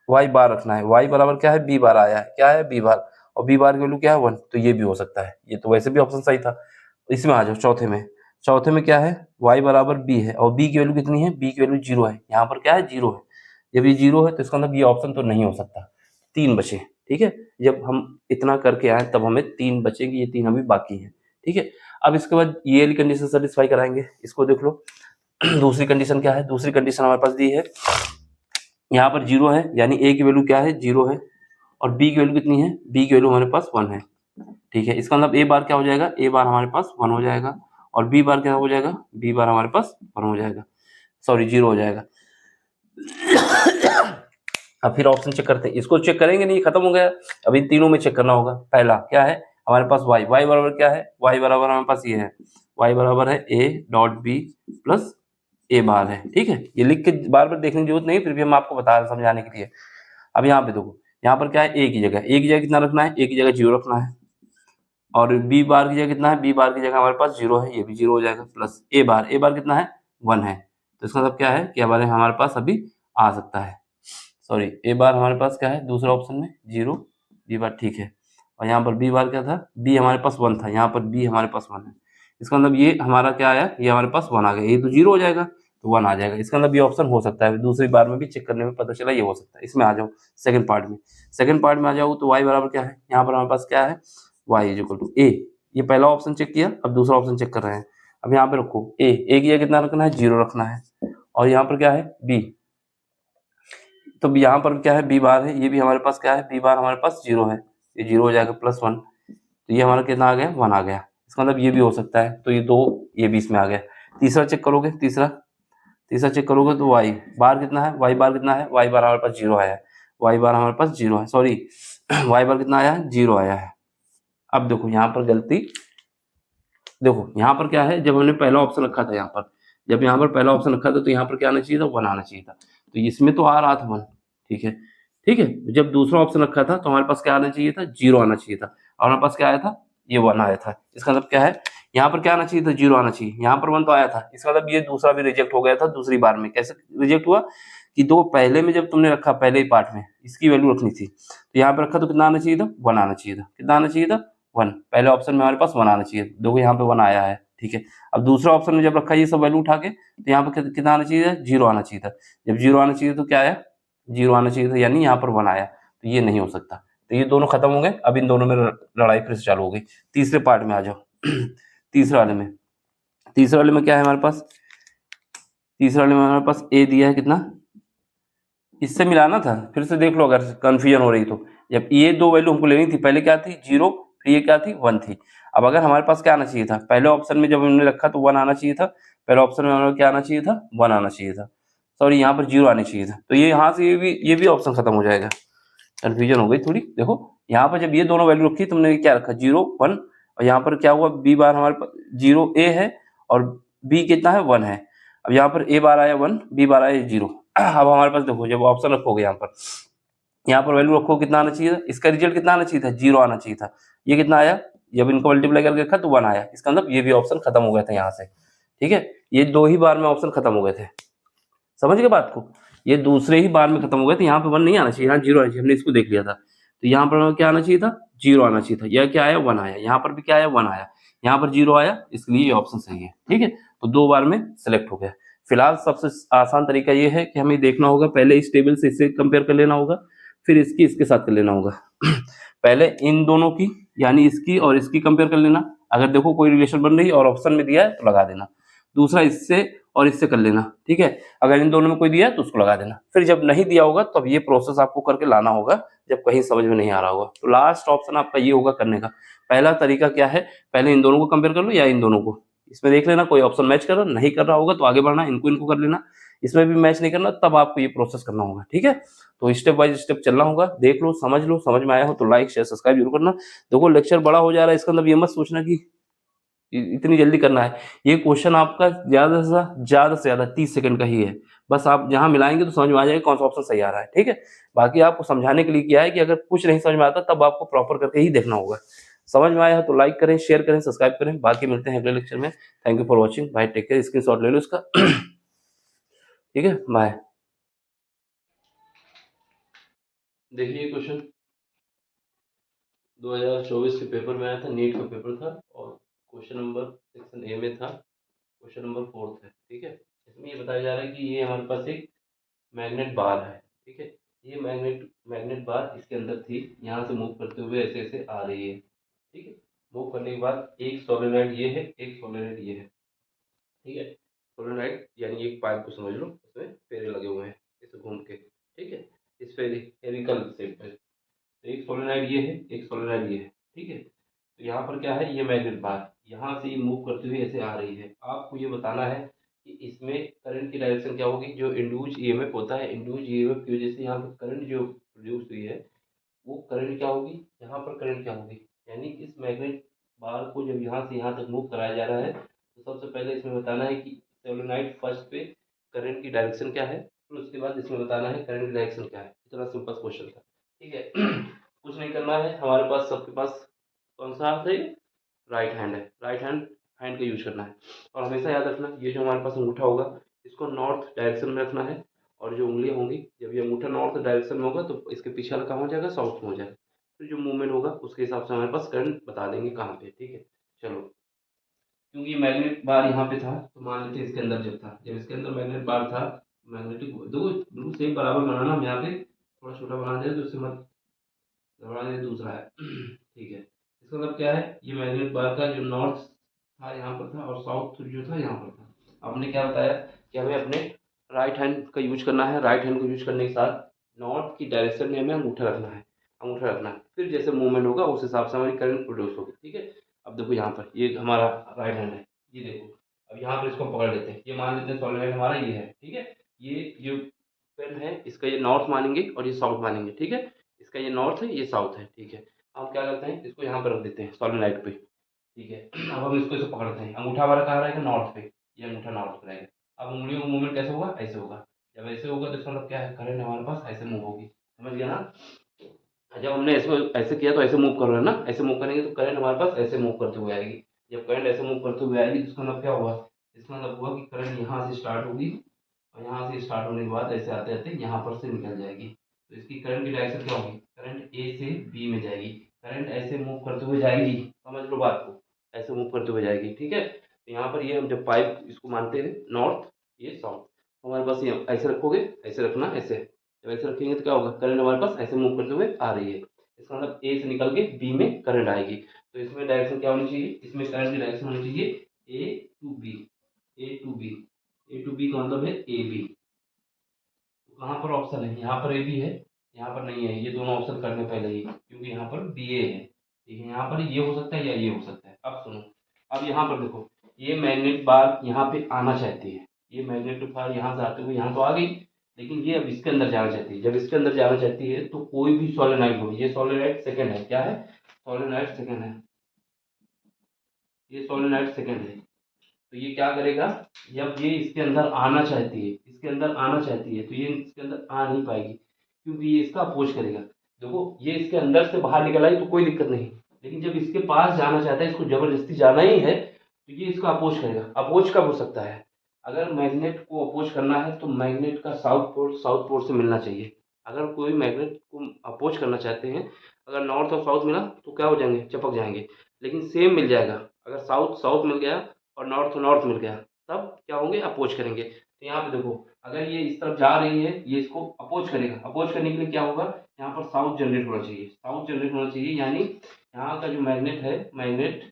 y बार रखना है, y बराबर क्या है, b बार आया है, क्या है, b बार, और b बार की वैल्यू क्या है, 1, तो ये भी हो सकता है। ये तो वैसे भी ऑप्शन सही था। इसमें आ जाओ चौथे में क्या है, y बराबर b है, और b की वैल्यू कितनी है, b की वैल्यू 0 है, यहाँ पर क्या है, 0 है। जब ये 0 है तो इसका मतलब ये ऑप्शन तो नहीं हो सकता। 3 बचे, ठीक है। जब हम इतना करके आए तब हमें 3 बचेंगे, ये 3 अभी बाकी है, ठीक है। अब इसके बाद ये वाली कंडीशन सेटिस्फाई कराएंगे, इसको देख लो। दूसरी कंडीशन क्या है, दूसरी कंडीशन हमारे पास दी है, यहाँ पर 0 है, यानी a की वैल्यू क्या है, 0 है, और b की वैल्यू कितनी है, b की वैल्यू हमारे पास 1 है, ठीक है। इसका मतलब a बार क्या हो जाएगा, a बार हमारे पास 1 हो जाएगा, और b बार क्या हो जाएगा, b बार हमारे पास 1 हो जाएगा, सॉरी 0 हो जाएगा। अब फिर ऑप्शन चेक करते हैं, इसको चेक करेंगे नहीं, खत्म हो गया। अभी तीनों में चेक करना होगा। पहला क्या है हमारे पास, y बराबर क्या है, y बराबर हमारे पास ये है, y बराबर है a dot b plus a बार है, ठीक है। ये लिख के बार बार देखने की जरूरत नहीं, फिर भी हम आपको बता रहे हैं समझाने के लिए। अब यहाँ पे देखो, यहाँ पर क्या है, a की जगह कितना रखना है, a की जगह 0 रखना है, और b बार की जगह कितना है, b बार की जगह हमारे पास 0 है, ये भी 0 हो जाएगा, प्लस a बार कितना है, 1 है। तो इसका मतलब क्या है कि हमारे पास अभी आ सकता है, सॉरी a बार हमारे पास क्या है, दूसरे ऑप्शन में 0, b बार, ठीक है। और यहाँ पर b बार क्या था, b हमारे पास 1 था, यहाँ पर b हमारे पास 1 है। इसका मतलब ये हमारा क्या आया, ये हमारे पास 1 आ गया, ये तो 0 हो जाएगा तो 1 आ जाएगा। इसका मतलब ये ऑप्शन हो सकता है, दूसरी बार में भी चेक करने में पता चला ये हो सकता है। इसमें आ जाओ सेकंड पार्ट में आ जाओ, तो y बराबर क्या है, यहाँ पर हमारे पास क्या है, y is equal to a। ये पहला ऑप्शन चेक किया, अब दूसरा ऑप्शन चेक कर रहे हैं। अब यहाँ पे रखो a की जगह कितना रखना है, 0 रखना है, और यहाँ पर क्या है, b, तो यहाँ पर क्या है, b बार है, ये भी हमारे पास क्या है, b बार हमारे पास 0 है, ये 0 हो जाएगा, प्लस 1, तो ये हमारा कितना आ गया, 1 आ गया। इसका मतलब ये भी हो सकता है, तो ये 2, ये भी इसमें आ गया। तीसरा चेक करोगे, तीसरा चेक करोगे तो y बार कितना है, y बार कितना है, y बार हमारे पास 0 आया है, y बार हमारे पास 0 है, सॉरी y बार कितना आया है, 0 आया है। अब देखो यहाँ पर गलती, देखो यहाँ पर क्या है, जब हमने पहला ऑप्शन रखा था, जब यहाँ पर पहला ऑप्शन रखा था तो यहाँ पर क्या आना चाहिए था, 1 आना चाहिए था, तो इसमें तो आ रहा था 1, ठीक है। जब दूसरा ऑप्शन रखा था तो हमारे पास क्या आना चाहिए था, 0 आना चाहिए था, और हमारे पास क्या आया था, ये 1 आया था। इसका मतलब क्या है, यहाँ पर क्या आना चाहिए था, 0 आना चाहिए, यहाँ पर 1 तो आया था। इसका मतलब ये दूसरा भी रिजेक्ट हो गया था दूसरी बार में। कैसे रिजेक्ट हुआ कि दो पहले में जब तुमने रखा, पहले ही पार्ट में इसकी वैल्यू रखनी थी, तो यहाँ पर रखा तो कितना आना चाहिए था, 1 आना चाहिए था, कितना आना चाहिए था, 1, पहले ऑप्शन में हमारे पास 1 आना चाहिए, देखो यहाँ पे 1 आया है, ठीक है। अब दूसरा ऑप्शन में जब रखा ये सब वैल्यू उठा के, तो यहाँ पे कितना आना चाहिए था, 0 आना चाहिए था। जब 0 आना चाहिए तो क्या आया, 0 आना चाहिए था, यानी यहाँ पर 1 आया, तो ये नहीं हो सकता। तो ये दोनों खत्म हो गए, अब इन दोनों में लड़ाई फिर से चालू हो गई। तीसरे पार्ट में आ जाओ। तीसरे वाले में क्या है हमारे पास, तीसरे वाले में हमारे पास ए दिया है कितना, इससे मिलाना था, फिर से देख लो अगर कंफ्यूजन हो रही तो। जब ये दो वैल्यू हमको लेनी थी, पहले क्या थी 0, फिर ये क्या थी 1 थी। अब अगर हमारे पास क्या आना चाहिए था, पहले ऑप्शन में जब हमने रखा तो 1 आना चाहिए था, पहले ऑप्शन में हमारे क्या आना चाहिए था, 1 आना चाहिए था, सॉरी यहाँ पर 0 आनी चाहिए था। तो ये यहाँ से ये भी ऑप्शन खत्म हो जाएगा। कन्फ्यूजन हो गई थोड़ी, देखो यहाँ पर जब ये दोनों वैल्यू रखी तुमने क्या रखा 0 1, और यहाँ पर क्या हुआ बी बार हमारे पास 0 ए है और बी कितना है 1 है। अब यहाँ पर ए बार आया 1, बी बार आया 0। अब हमारे पास देखो जब ऑप्शन रखोगे यहाँ पर वैल्यू रखो कितना आना चाहिए था, इसका रिजल्ट कितना आना चाहिए था, 0 आना चाहिए था। ये कितना आया, जब इनको मल्टीप्लाई करके रखा तो 1 आया, इसका मतलब ये भी ऑप्शन खत्म हो गया था यहाँ से, ठीक है। ये दो ही बार में ऑप्शन खत्म हो गए थे, समझ गए बात को, ये दूसरे ही बार में खत्म हो गए थे। यहाँ पे 1 नहीं आना चाहिए, यहाँ 0 आना चाहिए, हमने इसको देख लिया था। तो यहाँ पर हमें क्या आना चाहिए था, 0 आना चाहिए था। यह क्या आया 1 आया, यहाँ पर भी क्या आया 1 आया, यहाँ पर 0 आया, इसलिए ये ऑप्शन सही है, ठीक है। तो दो बार में सेलेक्ट हो गया। फिलहाल सबसे आसान तरीका ये है कि हमें देखना होगा, पहले इस टेबल से इससे कंपेयर कर लेना होगा, फिर इसकी इसके साथ कर लेना होगा। पहले इन दोनों की यानी इसकी और इसकी कंपेयर कर लेना, अगर देखो कोई रिलेशन बन रही है और ऑप्शन में दिया है तो लगा देना। दूसरा इससे और इससे कर लेना, ठीक है। अगर इन दोनों में कोई दिया है तो उसको लगा देना। फिर जब नहीं दिया होगा तब ये प्रोसेस आपको करके लाना होगा, जब कहीं समझ में नहीं आ रहा होगा। तो लास्ट ऑप्शन आपका ये होगा करने का। पहला तरीका क्या है, पहले इन दोनों को कंपेयर कर लो या इन दोनों को, इसमें देख लेना कोई ऑप्शन मैच कर रहा, नहीं कर रहा होगा तो आगे बढ़ना, इनको इनको कर लेना। इसमें भी मैच नहीं करना तब आपको ये प्रोसेस करना होगा, ठीक है। तो स्टेप बाय स्टेप चलना होगा, देख लो, समझ में आया हो तो लाइक शेयर सब्सक्राइब जरूर करना। देखो लेक्चर बड़ा हो जा रहा है, इसका मतलब ये मत सोचना कि इतनी जल्दी करना है। ये क्वेश्चन आपका ज्यादा 30 सेकंड का ही है, बस आप जहां मिलाएंगे तो समझ में आ जाएगा कौन सा ऑप्शन सही आ रहा है, ठीक है। बाकी आपको समझाने के लिए किया है कि अगर कुछ नहीं समझ में आता तब आपको प्रॉपर करके ही देखना होगा। समझ में आया है तो लाइक करें, शेयर करें, सब्सक्राइब करें। बाकी मिलते हैं अगले लेक्चर में। थैंक यू फॉर वॉचिंग भाई, टेक केयर, स्क्रीनशॉट ले लो इसका। ठीक है, बाय। देखिए क्वेश्चन 2024 के पेपर में आया था, नीट का पेपर था, और क्वेश्चन नंबर सेक्शन ए में था, क्वेश्चन नंबर 4 है, ठीक है। इसमें ये बताया जा रहा है कि ये हमारे पास एक मैग्नेट बार है, ठीक है। ये मैग्नेट बार इसके अंदर थी, यहाँ से मूव करते हुए ऐसे ऐसे आ रही है, ठीक है। मूव करने के बाद एक सोलेनॉइड ये है, एक सोलेनॉइड ये है, ठीक है। सोलेनॉइड यानी एक पाइप को समझ लो, इसमें फेरे लगे हुए हैं इसे घूम के, ठीक है, इस फेरिकल शेप में। तो एक सोलेनॉइड ये है, एक सोलेनॉइड ये है, ठीक है। तो यहाँ पर क्या है, ये मैग्नेट बार यहाँ से मूव करते हुए ऐसे आ रही है। आपको ये बताना है कि इसमें करंट की डायरेक्शन क्या होगी। जो इंड्यूस ईएमएफ होता है, इंड्यूस ईएमएफ की वजह से यहाँ पर करंट जो प्रोड्यूस हुई है, वो करंट क्या होगी, यहाँ पर करंट क्या होगी, यानी इस मैग्नेट बार को जब यहाँ से यहाँ तक मूव कराया जा रहा है, तो सबसे पहले इसमें बताना है कि सोलेनॉइड फर्स्ट पे करंट की डायरेक्शन क्या है, फिर उसके बाद इसमें बताना है करंट की डायरेक्शन क्या है। इतना सिंपल क्वेश्चन था, ठीक है। कुछ नहीं करना है, हमारे पास सबके पास कौन सा हाथ है, राइट हैंड है, राइट हैंड का यूज करना है। और हमेशा याद रखना, ये जो हमारे पास अंगूठा होगा इसको नॉर्थ डायरेक्शन में रखना है, और जो उंगलियां होंगी जब ये अंगूठा नॉर्थ डायरेक्शन में होगा तो इसके पीछे वाला कहाँ हो जाएगा, साउथ में हो जाएगा। फिर जो मूवमेंट होगा उसके हिसाब से हमारे पास करंट बता देंगे कहाँ पे, ठीक है। चलो, क्योंकि मैग्नेट बार यहाँ पे था तो मान लेते इसके अंदर जब था, जब इसके अंदर मैग्नेट बार था, मैग्नेटिक दो बिल्कुल सेम बराबर बनाना, हम यहाँ पे थोड़ा छोटा बना दे तो उससे मत घबरा दे, दूसरा है। ठीक है, इसका मतलब क्या है, ये मैग्नेट बार का जो नॉर्थ था यहाँ पर था और साउथ जो था यहाँ पर था। आपने क्या बताया कि हमें अपने राइट हैंड का यूज करना है, राइट हैंड को यूज करने के साथ नॉर्थ की डायरेक्शन में हमें अंगूठा रखना है, अंगूठा रखना है। फिर जैसे मूवमेंट होगा उस हिसाब से हमारी करंट प्रोड्यूस होगी, ठीक है। अब देखो यहाँ पर ये हमारा राइट हैंड है, ये देखो, अब यहाँ पर इसको पकड़ लेते हैं, ये मान लेते हैं सॉलिड हमारा ये है, ठीक है। ये जो पेन है इसका ये नॉर्थ मानेंगे और ये साउथ मानेंगे, ठीक है। इसका ये नॉर्थ है, ये साउथ है, ठीक है। हम क्या करते हैं, इसको यहाँ पर रख देते हैं सॉलिनॉइड पे, ठीक है। अब हम इसको ऐसे पकड़ते हैं, अंगूठा हमारा कहाँ रहेगा, नॉर्थ पे, ये अंगूठा नॉर्थ पे रहेगा। अब उंगलियों का मूवमेंट कैसे होगा, ऐसे होगा। जब ऐसे होगा तो इसका मतलब क्या है, करंट हमारे पास ऐसे मूव होगी, समझ गया ना। जब हमने इसको ऐसे किया तो ऐसे मूव कर रहे हैं ना, ऐसे मूव करेंगे तो करंट हमारे पास ऐसे मूव करते हुए आएगी। जब करंट ऐसे मूव करते हुए आएगी तो इसका मतलब क्या हुआ, इसका मतलब हुआ कि करंट यहाँ से स्टार्ट होगी और यहाँ से स्टार्ट होने के बाद ऐसे आते आते यहाँ पर से निकल जाएगी। तो इसकी करंट की डायरेक्शन क्या होगी, करंट ए से बी में जाएगी। करंट ऐसे मूव करते हुए जाएगी, समझ लो बात को, ऐसे मूव करते हुए जाएगी, ठीक है। तो यहाँ पर ये हम जब पाइप इसको मानते हैं नॉर्थ, ये साउथ, हमारे पास ये ऐसे रखोगे, ऐसे रखना, ऐसे जब ऐसे रखेंगे तो क्या होगा, करंट हमारे पास ऐसे मूव करते हुए आ रही है, इसका मतलब ए से निकल के बी में करंट आएगी। तो इसमें डायरेक्शन क्या होनी चाहिए, इसमें करंट की डायरेक्शन होनी चाहिए a to b, a to b, a to b का मतलब है ए बी। तो कहाँ पर ऑप्शन है, यहाँ पर ए बी है, यहाँ पर नहीं है, ये दोनों ऑप्शन करने पहले ही, क्योंकि यहाँ पर बी ए है, ठीक है। यहाँ पर ये हो सकता है या ये हो सकता है। अब सुनो, अब यहाँ पर देखो, ये मैग्नेट बार यहाँ पे आना चाहती है, ये मैग्नेट बार यहाँ से आते हुए यहाँ तो आ गई, लेकिन ये अब इसके अंदर जाना चाहती है। जब इसके अंदर जाना चाहती है तो कोई भी सोलेनोइड हो, ये सोलेनोइड सेकंड है, क्या है, सोलेनोइड सेकंड है, ये सोलेनोइड सेकंड है। तो ये क्या करेगा, जब ये इसके अंदर आना चाहती है, इसके अंदर आना चाहती है, तो ये इसके अंदर आ नहीं पाएगी, क्योंकि ये इसका अपोज करेगा। देखो ये इसके अंदर से बाहर निकल आई तो कोई दिक्कत नहीं, लेकिन जब इसके पास जाना चाहता है, इसको जबरदस्ती जाना ही है, तो ये इसका अपोज करेगा। अपोज कब हो सकता है, अगर मैग्नेट को अपोज करना है तो मैग्नेट का साउथ पोल से मिलना चाहिए। अगर कोई मैग्नेट को अपोज करना चाहते हैं, अगर नॉर्थ और साउथ मिला तो क्या हो जाएंगे, चिपक जाएंगे। लेकिन सेम मिल जाएगा, अगर साउथ साउथ मिल गया और नॉर्थ नॉर्थ मिल गया, तब क्या होंगे, अपोज करेंगे। तो यहाँ पे देखो, अगर ये इस तरफ जा रही है, ये इसको अपोज करेगा। अपोज करने के लिए क्या होगा, यहाँ पर साउथ जनरेट होना चाहिए, साउथ जनरेट होना चाहिए, यानी यहाँ का जो मैग्नेट है, मैग्नेट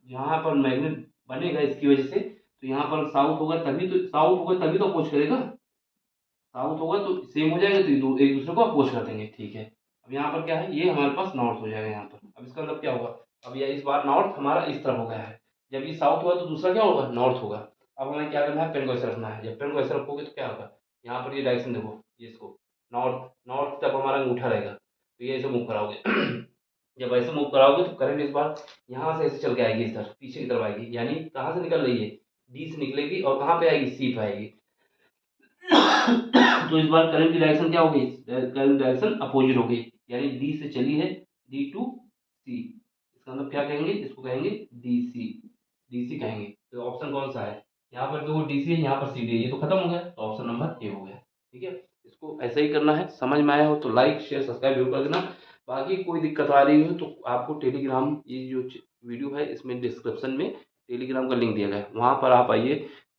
यहाँ पर मैग्नेट बनेगा इसकी वजह से, तो यहाँ पर साउथ होगा तभी तो, साउथ होगा तभी तो अपोज करेगा, साउथ होगा तो सेम हो जाएगा, तो एक दूसरे को अपोज कर देंगे, ठीक है। अब यहाँ पर क्या है, ये हमारे पास नॉर्थ हो जाएगा यहाँ पर। अब इसका मतलब क्या होगा, अब ये इस बार नॉर्थ हमारा इस तरफ हो गया है, जब ये साउथ हुआ तो दूसरा क्या होगा, नॉर्थ होगा। अब हमें क्या करना है, पेन को ऐसे रखना है। जब पेन को ऐसे रखोगे तो क्या होगा, यहाँ पर ये डायरेक्शन देखो, ये इसको नॉर्थ, नॉर्थ तब हमारा अंगूठा रहेगा, तो ये ऐसे मूव कराओगे जब ऐसे मूव कराओगे तो करंट इस बार यहाँ से ऐसे चल के आएगी, इस तरफ पीछे की तरफ आएगी, यानी कहाँ से निकल रही है, डी से निकलेगी और कहाँ पे आएगी, सी पे आएगी तो इस बार करंट की डायरेक्शन क्या हो गई, करंट डायरेक्शन अपोजिट हो गई, यानी डी से चली है डी टू सी, इसका मतलब क्या कहेंगे, इसको कहेंगे डीसी, डीसी कहेंगे। तो ऑप्शन कौन सा है, यहाँ पर तो डीसी है, यहाँ पर सी डी है, ये तो खत्म हो गया, तो ऑप्शन नंबर ए हो गया, ठीक है। इसको ऐसे ही करना है। समझ में आया हो तो लाइक शेयर सब्सक्राइब जरूर कर देना। बाकी कोई दिक्कत आ रही हो तो आपको टेलीग्राम, ये जो वीडियो है इसमें डिस्क्रिप्शन में टेलीग्राम का लिंक दिया गया है, वहाँ पर आप आइए,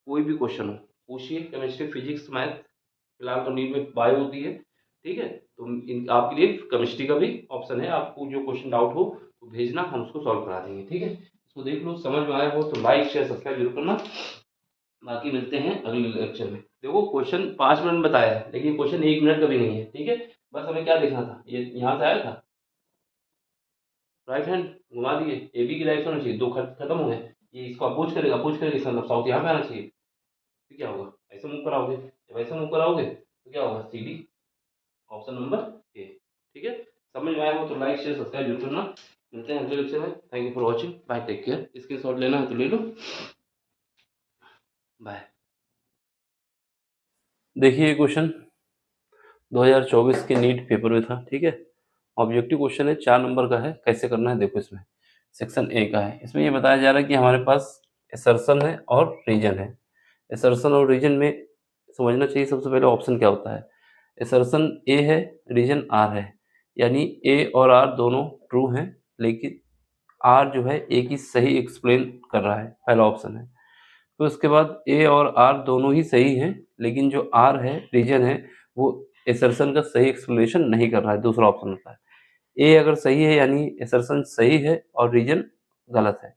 कोई भी क्वेश्चन हो पूछिए, केमिस्ट्री फिजिक्स मैथ, फिलहाल तो नीट में बायो होती है, ठीक है। तो आपके लिए केमिस्ट्री का भी ऑप्शन है, आपको जो क्वेश्चन डाउट हो तो भेजना, हम उसको सॉल्व करा देंगे, ठीक है। इसको देख लो, समझ में आया हो तो लाइक शेयर सब्सक्राइब जरूर करना। बाकी मिलते हैं अगले लेक्चर में। देखो क्वेश्चन 5 मिनट में बताया है, लेकिन क्वेश्चन 1 मिनट का भी नहीं है, ठीक है। बस हमें क्या देखना था, ये यहाँ से आया था, राइट हैंड घुमा दिए, ए बी की डायरेक्शन होनी चाहिए, दो खत्म हो गए, ये इसको अपोज करेगा, अपोज करेगा, इसका मतलब साउथ यहाँ पे आना चाहिए, तो क्या होगा, ऐसे मूव कराओगे, जब ऐसे मूव कराओगे तो क्या होगा, C D, option number A, ठीक है। समझ में आया हो तो लाइक शेयर सब्सक्राइब जरूर करना। मिलते हैं अगले लेक्चर में। Thank you for watching, bye, take care. Screenshot लेना है तो ले लो, बाय। देखिए ये क्वेश्चन 2024 के नीट पेपर में था, ठीक है। ऑब्जेक्टिव क्वेश्चन है, 4 नंबर का है। कैसे करना है देखो, इसमें सेक्शन ए का है। इसमें ये बताया जा रहा है कि हमारे पास असर्शन है और रीजन है। असर्शन और रीजन में समझना चाहिए सबसे पहले ऑप्शन क्या होता है। असर्शन ए है, रीजन आर है, यानी ए और आर दोनों ट्रू हैं, लेकिन आर जो है ए की सही एक्सप्लेन कर रहा है, पहला ऑप्शन है। तो उसके बाद ए और आर दोनों ही सही हैं, लेकिन जो आर है, रीजन है, वो असर्शन का सही एक्सप्लेनेशन नहीं कर रहा है, दूसरा ऑप्शन होता है। ए अगर सही है यानी असर्शन सही है और रीजन गलत है,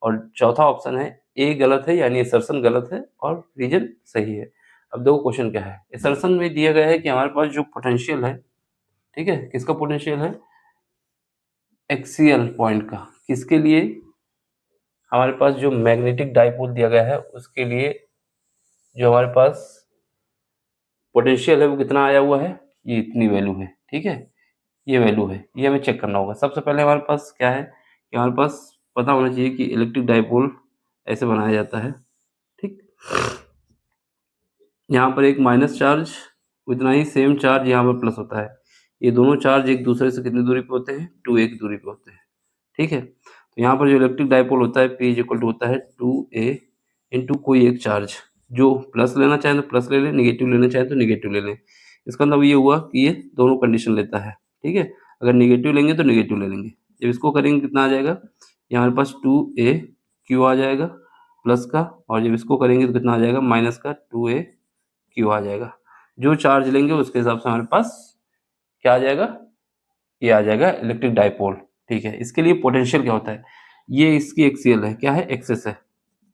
और चौथा ऑप्शन है ए गलत है यानी असर्शन गलत है और रीजन सही है। अब देखो क्वेश्चन क्या है। असर्शन में दिया गया है कि हमारे पास जो पोटेंशियल है, ठीक है, किसका पोटेंशियल है, एक्सियल पॉइंट का, किसके लिए, हमारे पास जो मैग्नेटिक डाइपोल दिया गया है उसके लिए जो हमारे पास पोटेंशियल है वो कितना आया हुआ है, ये इतनी वैल्यू है, ठीक है, ये वैल्यू है, ये हमें चेक करना होगा। सबसे पहले हमारे पास क्या है कि हमारे पास पता होना चाहिए कि इलेक्ट्रिक डाइपोल ऐसे बनाया जाता है, ठीक। यहाँ पर एक माइनस चार्ज, उतना ही सेम चार्ज यहाँ पर प्लस होता है। ये दोनों चार्ज एक दूसरे से कितनी दूरी पे होते हैं, 2a की दूरी पे होते हैं, ठीक है। तो यहाँ पर जो इलेक्ट्रिक डाइपोल होता है P = होता है 2a इंटू कोई एक चार्ज, जो प्लस लेना चाहे तो प्लस ले लें, निगेटिव लेना चाहे तो निगेटिव ले लें। इसका मतलब ये हुआ कि ये दोनों कंडीशन लेता है, ठीक है। अगर नेगेटिव लेंगे तो नेगेटिव ले लेंगे। जब इसको करेंगे कितना आ जाएगा, ये हमारे पास 2a क्यू आ जाएगा प्लस का, और जब इसको करेंगे तो कितना आ जाएगा, माइनस का 2a क्यू आ जाएगा। जो चार्ज लेंगे उसके हिसाब से हमारे पास क्या आ जाएगा, ये आ जाएगा इलेक्ट्रिक डाइपोल। ठीक है, इसके लिए पोटेंशियल क्या होता है, ये इसकी एक्सियल है, क्या है, एक्सेस है।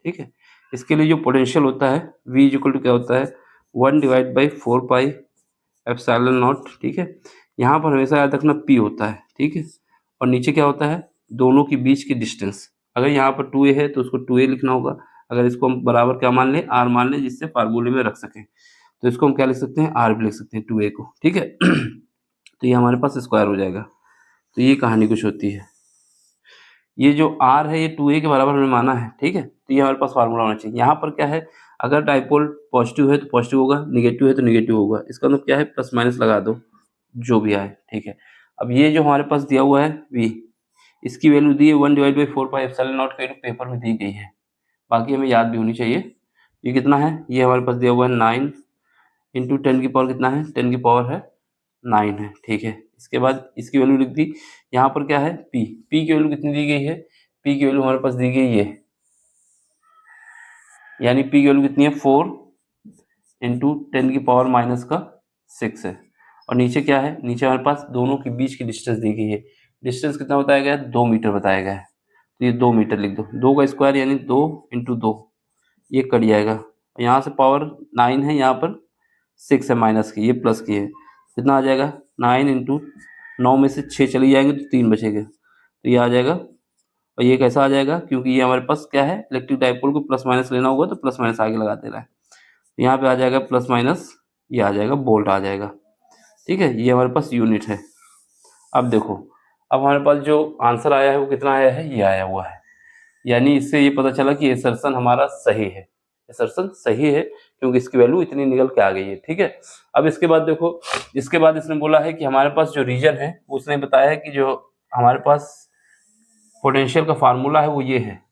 ठीक है, इसके लिए जो पोटेंशियल होता है v इक्वल टू क्या होता है, 1/4 पाई एप्सिलॉन नॉट। ठीक है, यहाँ पर हमेशा याद रखना p होता है। ठीक है, और नीचे क्या होता है, दोनों के बीच की डिस्टेंस। अगर यहाँ पर 2a है तो उसको 2a लिखना होगा। अगर इसको हम बराबर क्या मान लें, r मान लें, जिससे फार्मूले में रख सकें, तो इसको हम क्या लिख सकते हैं, r भी लिख सकते हैं 2a को। ठीक है तो ये हमारे पास स्क्वायर हो जाएगा। तो ये कहानी कुछ होती है। ये जो r है ये 2a के बराबर हमने माना है। ठीक है, तो ये हमारे पास फार्मूला होना चाहिए। यहाँ पर क्या है, अगर डाइपोल पॉजिटिव है तो पॉजिटिव होगा, निगेटिव है तो निगेटिव होगा। इसका मतलब क्या है, प्लस माइनस लगा दो जो भी आए। ठीक है, अब ये जो हमारे पास दिया हुआ है v, इसकी वैल्यू दी है 1/4 पाई एप्सिलॉन नॉट की, पेपर में दी गई है, बाकी हमें याद भी होनी चाहिए। ये कितना है, ये हमारे पास दिया हुआ है 9 इंटू 10 की पावर कितना है, 10 की पावर है 9 है। ठीक है, इसके बाद इसकी वैल्यू लिख दी। यहाँ पर क्या है, p की वैल्यू कितनी दी गई है, p की वैल्यू हमारे पास दी गई है, यानी p की वैल्यू कितनी है, 4 इंटू 10 की पावर माइनस का 6 है। और नीचे क्या है, नीचे हमारे पास दोनों के बीच की डिस्टेंस दी गई है। डिस्टेंस कितना बताया गया है, 2 मीटर बताया गया है। तो ये 2 मीटर लिख दो, 2 का स्क्वायर यानी 2 इंटू 2, ये कट जाएगा। यहाँ से पावर 9 है, यहाँ पर 6 है माइनस की, ये प्लस की है। कितना आ जाएगा, 9 इंटू 9 में से 6 चली जाएंगे तो 3 बचेगा, तो ये आ जाएगा। और ये कैसा आ जाएगा, क्योंकि ये हमारे पास क्या है, इलेक्ट्रिक डाइपोल को प्लस माइनस लेना होगा तो प्लस माइनस आगे लगा देना है। यहाँ पे आ जाएगा प्लस माइनस, ये आ जाएगा वोल्ट आ जाएगा। ठीक है, ये हमारे पास यूनिट है। अब देखो, अब हमारे पास जो आंसर आया है वो कितना आया है, ये आया हुआ है। यानी इससे ये पता चला कि असर्शन हमारा सही है, असर्शन सही है, क्योंकि इसकी वैल्यू इतनी निकल के आ गई है। ठीक है, अब इसके बाद देखो, इसके बाद इसने बोला है कि हमारे पास जो रीजन है, उसने बताया है कि जो हमारे पास पोटेंशियल का फार्मूला है वो ये है,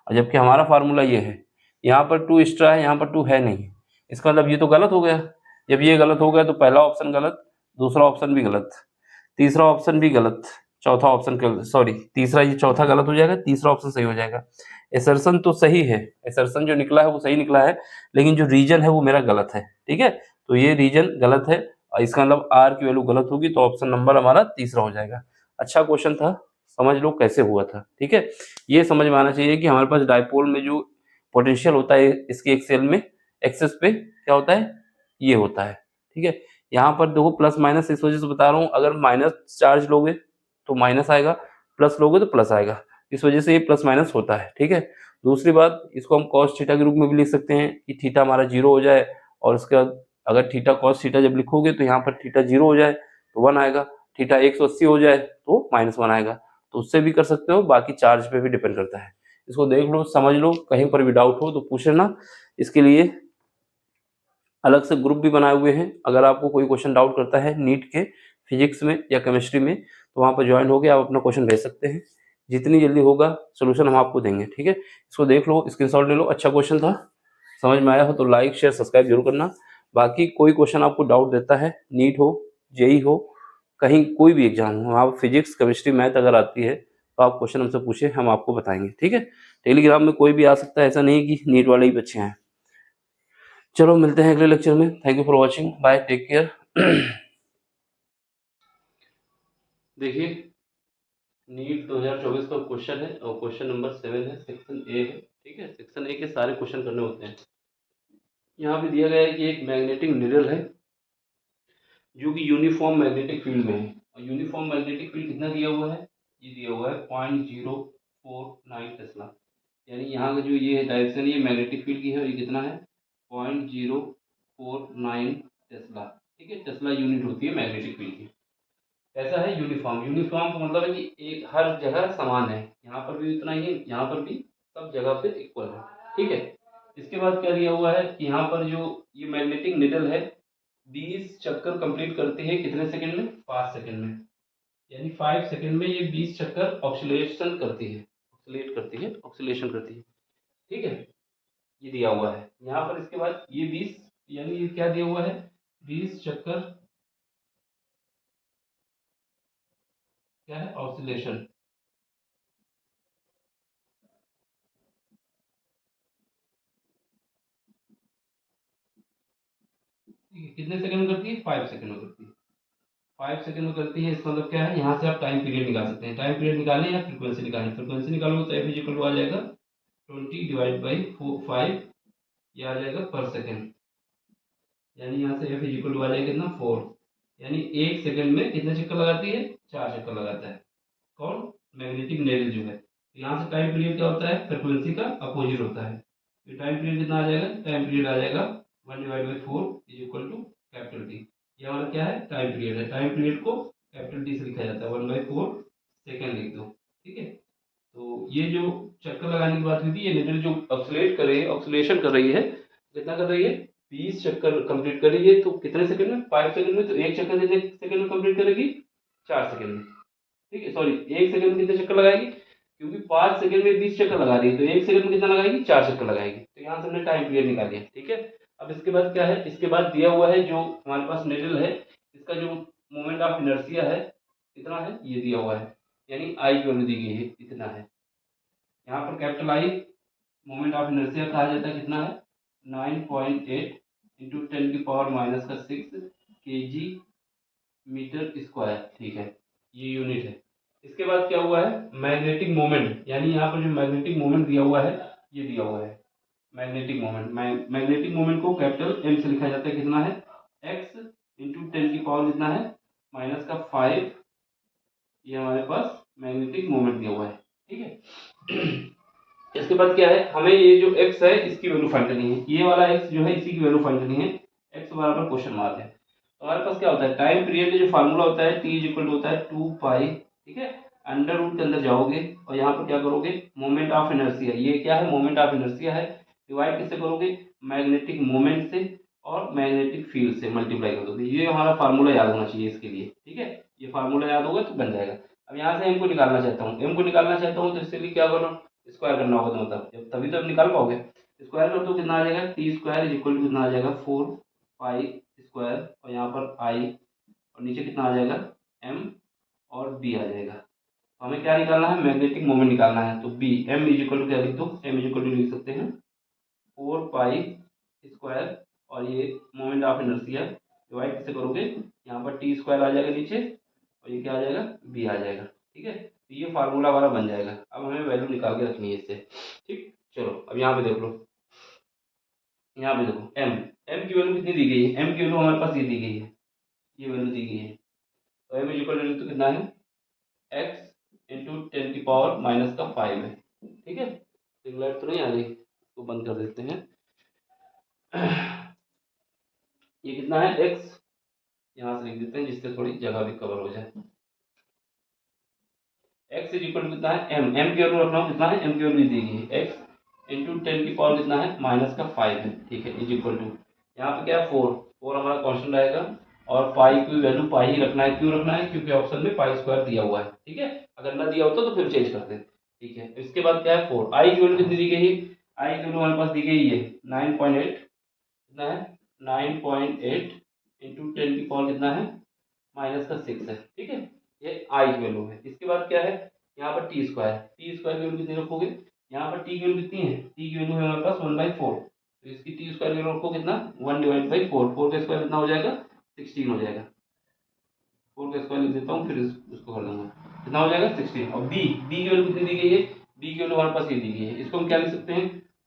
और जबकि हमारा फार्मूला ये है। यहाँ पर 2 एक्स्ट्रा है, यहाँ पर 2 है नहीं। इसका मतलब ये तो गलत हो गया। जब ये गलत हो गया तो पहला ऑप्शन गलत, दूसरा ऑप्शन भी गलत, तीसरा ऑप्शन भी गलत, चौथा ऑप्शन सॉरी, तीसरा, ये चौथा गलत हो जाएगा, तीसरा ऑप्शन सही हो जाएगा। एसर्शन तो सही है, एसर्शन जो निकला है वो सही निकला है, लेकिन जो रीजन है वो मेरा गलत है। ठीक है, तो ये रीजन गलत है, और इसका मतलब आर की वैल्यू गलत होगी, तो ऑप्शन नंबर हमारा तीसरा हो जाएगा। अच्छा क्वेश्चन था, समझ लो कैसे हुआ था। ठीक है, ये समझ में आना चाहिए कि हमारे पास डाइपोल में जो पोटेंशियल होता है इसके एक्सेल में, एक्सेस पे क्या होता है, ये होता है। ठीक है, यहाँ पर देखो प्लस माइनस इस वजह से बता रहा हूँ, अगर माइनस चार्ज लोगे तो माइनस आएगा, प्लस लोगे तो प्लस आएगा, इस वजह से ये प्लस माइनस होता है। ठीक है, दूसरी बात, इसको हम कॉस थीटा के रूप में भी लिख सकते हैं कि थीटा हमारा 0 हो जाए, और उसके बाद अगर थीटा कॉस थीटा जब लिखोगे तो यहाँ पर थीटा 0 हो जाए तो 1 आएगा, थीटा 180 हो जाए तो -1 आएगा। तो उससे भी कर सकते हो, बाकी चार्ज पे भी डिपेंड करता है। इसको देख लो, समझ लो, कहीं पर भी डाउट हो तो पूछ लेना। इसके लिए अलग से ग्रुप भी बनाए हुए हैं, अगर आपको कोई क्वेश्चन डाउट करता है नीट के फिजिक्स में या केमिस्ट्री में, तो वहाँ पर ज्वाइन होकर आप अपना क्वेश्चन भेज सकते हैं। जितनी जल्दी होगा सोल्यूशन हम आपको देंगे। ठीक है, इसको देख लो, स्क्रीनशॉट ले लो। अच्छा क्वेश्चन था, समझ में आया हो तो लाइक शेयर सब्सक्राइब जरूर करना। बाकी कोई क्वेश्चन आपको डाउट देता है, नीट हो, जेई हो, कहीं कोई भी एग्जाम हो, आप फिजिक्स केमिस्ट्री मैथ अगर आती है तो आप क्वेश्चन हमसे पूछे, हम आपको बताएंगे। ठीक है, टेलीग्राम में कोई भी आ सकता है, ऐसा नहीं कि नीट वाले ही बच्चे हैं। चलो मिलते हैं अगले लेक्चर में। Thank you for watching, bye, take care. देखिए, नीट 2024 का क्वेश्चन है, और क्वेश्चन नंबर 7 है, सेक्शन ए है। ठीक है, सेक्शन ए के सारे क्वेश्चन करने होते हैं। यहाँ पे दिया गया है कि एक मैग्नेटिक निडल है जो कि यूनिफॉर्म मैग्नेटिक फील्ड में है, और यूनिफॉर्म मैग्नेटिक फील्ड कितना दिया हुआ है, ये दिया हुआ है 0.049 टेस्ला। यानी यहाँ का जो ये डायरेक्शन, ये मैग्नेटिक फील्ड की है, और ये कितना है 0.049 टेस्ला। ठीक है, टेस्ला यूनिट होती है मैग्नेटिक फील्ड की। ऐसा है यूनिफॉर्म, यूनिफॉर्म का मतलब है कि एक हर जगह समान है, यहाँ पर भी उतना ही है, यहाँ पर भी सब जगह पे इक्वल है। ठीक है, इसके बाद क्या दिया हुआ है कि यहाँ पर जो ये मैग्नेटिक निडल है 20 चक्कर कंप्लीट करती है कितने सेकंड में, 5 सेकंड में। यानी 5 सेकंड में ये 20 चक्कर ऑक्सीलेशन करती है, ऑक्सीलेट करती है, ऑक्सीलेशन करती है। ठीक है, ये दिया हुआ है यहाँ पर। इसके बाद ये 20, यानी ये क्या दिया हुआ है, 20 चक्कर क्या है, ऑसिलेशन। कितने सेकंड में करती है, 5 सेकंड में करती है। 5 सेकंड में करती है, इसका मतलब क्या है, यहाँ से आप टाइम पीरियड निकाल सकते हैं। टाइम पीरियड निकालें या फ्रीक्वेंसी निकालें, फ्रीक्वेंसी निकालोगे तो एफ इज इक्वल टू आ जाएगा 20 डिवाइड बाई 5, ये आ जाएगा पर सेकेंड। यानी यहाँ से एफ इज इक्वल टू आ जाएगा कितना, 4। यानी 1 सेकंड में कितने चक्कर लगाती है, 4 चक्कर लगाता है। कौन, मैग्नेटिक नेडल जो है। तो यहाँ से टाइम पीरियड क्या होता है, फ्रिक्वेंसी का अपोजिट होता है। तो टाइम पीरियड कितना आ जाएगा, टाइम पीरियड आ जाएगा 1 divide by 4 is equal to capital T. ये हमारा क्या है, टाइम पीरियड है। टाइम पीरियड को कैपिटल टी से लिखा जाता है, 1/4 सेकेंड लिख दो। ठीक है। तो ये जो चक्कर लगाने की बात हुई थी, ये नेडल जो ऑक्सीलेट कर रही है, ऑक्सीलेशन कर रही है, कितना कर रही है, 20 चक्कर कंप्लीट कर रही है। तो कितने सेकंड में, 5 सेकंड में। तो एक चक्कर कितने सेकंड में कंप्लीट करेगी, 4 सेकंड में। ठीक है, सॉरी, 1 सेकंड में कितने चक्कर लगाएगी, क्योंकि 5 सेकंड में 20 चक्कर लगा रही है, तो 1 सेकंड में कितना लगाएगी, 4 चक्कर लगाएगी। तो यहाँ से हमने टाइम पीरियड निकाल लिया। ठीक है। अब इसके बाद क्या है, इसके बाद दिया हुआ है जो हमारे पास नेडल है, इसका जो मोमेंट ऑफ इनर्शिया है कितना है, ये दिया हुआ है। यानी आई की वैल्यू दी गई है, इतना है। यहाँ पर capital I moment of inertia कहा जाता है, कितना है, 9.8 इंटू 10⁻⁻6 kg मीटर स्क्वायर। ठीक है, ये यूनिट है। इसके बाद क्या हुआ है, मैग्नेटिक मोमेंट, यानी यहाँ पर जो मैग्नेटिक मोमेंट दिया हुआ है, ये दिया हुआ है मैग्नेटिक मोमेंट। मैग्नेटिक मोमेंट को कैपिटल एम से लिखा जाता है, कितना है, एक्स इंटू 10⁻, कितना है, -5। ये हमारे पास मैग्नेटिक मोमेंट दिया हुआ है। ठीक है। इसके बाद क्या है, हमें ये जो x है इसकी वैल्यू फाइंड करनी है। ये वाला x जो है इसी की वैल्यू फाइंड करनी है। x बराबर क्वेश्चन मार्क है। तो हमारे पास क्या होता है, टाइम पीरियड का जो फार्मूला होता है, t इज इक्वल टू होता है 2 पाई। ठीक है, अंडर रूट के अंदर जाओगे और यहाँ पर क्या करोगे, मोमेंट ऑफ इनर्शिया, ये क्या है, मोमेंट ऑफ इनर्शिया है, डिवाइड किससे करोगे, मैग्नेटिक मोमेंट से और मैग्नेटिक फील्ड से मल्टीप्लाई कर दोगे। ये हमारा फार्मूला याद होना चाहिए इसके लिए। ठीक है, ये फार्मूला याद होगा तो बन जाएगा। अब यहाँ से m को निकालना चाहता हूँ, m को निकालना चाहता हूँ तो इसके लिए क्या करो, स्क्वायर करना होगा, तो मतलब तभी तो आप निकाल पाओगे। स्क्वायर कर दो, कितना आ जाएगा, T square is equal to कितना आ जाएगा, 4 पाई स्क्वायर, और यहाँ पर आई, और नीचे कितना आ जाएगा, एम और बी आ जाएगा। तो हमें क्या निकालना है, मैग्नेटिक मोमेंट निकालना है। तो B, M is equal to क्या लिख दो, एम इज इक्वल टू लिख सकते हैं 4 पाई स्क्वायर, और ये मोमेंट ऑफ इनर्शिया, डिवाइड किससे करोगे, यहाँ पर टी स्क्वायर आ जाएगा नीचे, और ये क्या आ जाएगा, बी आ जाएगा। ठीक है, तो ये फार्मूला हमारा बन जाएगा। अब हमें वैल्यू निकाल के रखनी है इससे। ठीक, चलो अब यहाँ पे देख लो, यहाँ पे देखो एम, एम की वैल्यू कितनी दी गई है, एम की वैल्यू हमारे पास ये दी गई है, ये वैल्यू दी गई है। तो एम इज इक्वल टू तो कितना है, एक्स इंटू 10⁻⁻5 है। ठीक है, लाइट तो नहीं आ रही, इसको बंद कर देते हैं। ये कितना है, एक्स, यहाँ से लिख देते हैं जिससे थोड़ी जगह भी कवर हो जाए। एक्स इज इक्वल टू कितना है, एम, एम की वैल्यू रखना हो कितना है, एम की वैल्यू दी गई है, एक्स इंटू 10⁻, कितना है, -5 है। ठीक है, इज इक्वल टू, यहाँ पे क्या है, 4, 4 हमारा कॉन्स्टेंट रहेगा, और पाई की वैल्यू पाई ही रखना है। क्यों रखना है, क्योंकि ऑप्शन में पाई स्क्वायर दिया हुआ है। ठीक है, अगर ना दिया होता तो फिर चेंज करते। ठीक है, इसके बाद क्या है, 4, आई की वैल्यू कितनी दी गई है, आई की वैल्यू हमारे पास दी गई है 9.8, कितना है, 9.8 इंटू 10⁻, कितना है, -6 है। ठीक है, ये आई की वैल्यू है। इसके बाद क्या है, यहाँ पर टी स्क्वायर, टी स्क्वायर की वैल्यू कितनी रखोगे, यहाँ पर टी की वैल्यू कितनी है, टी की वैल्यू है हमारे पास 1/4। तो इसकी टी स्क्वायर की वैल्यू रखो कितना, 1 डिवाइड बाई 4, 4 का स्क्वायर कितना हो जाएगा, 16 हो जाएगा। 4 का स्क्वायर लिख देता हूँ, फिर इसको कर दूंगा, कितना हो जाएगा, 16। और बी, बी की वैल्यू कितनी दी गई है, बी की वैल्यू हमारे पास ये दी गई है। इसको हम क्या लिख सकते हैं,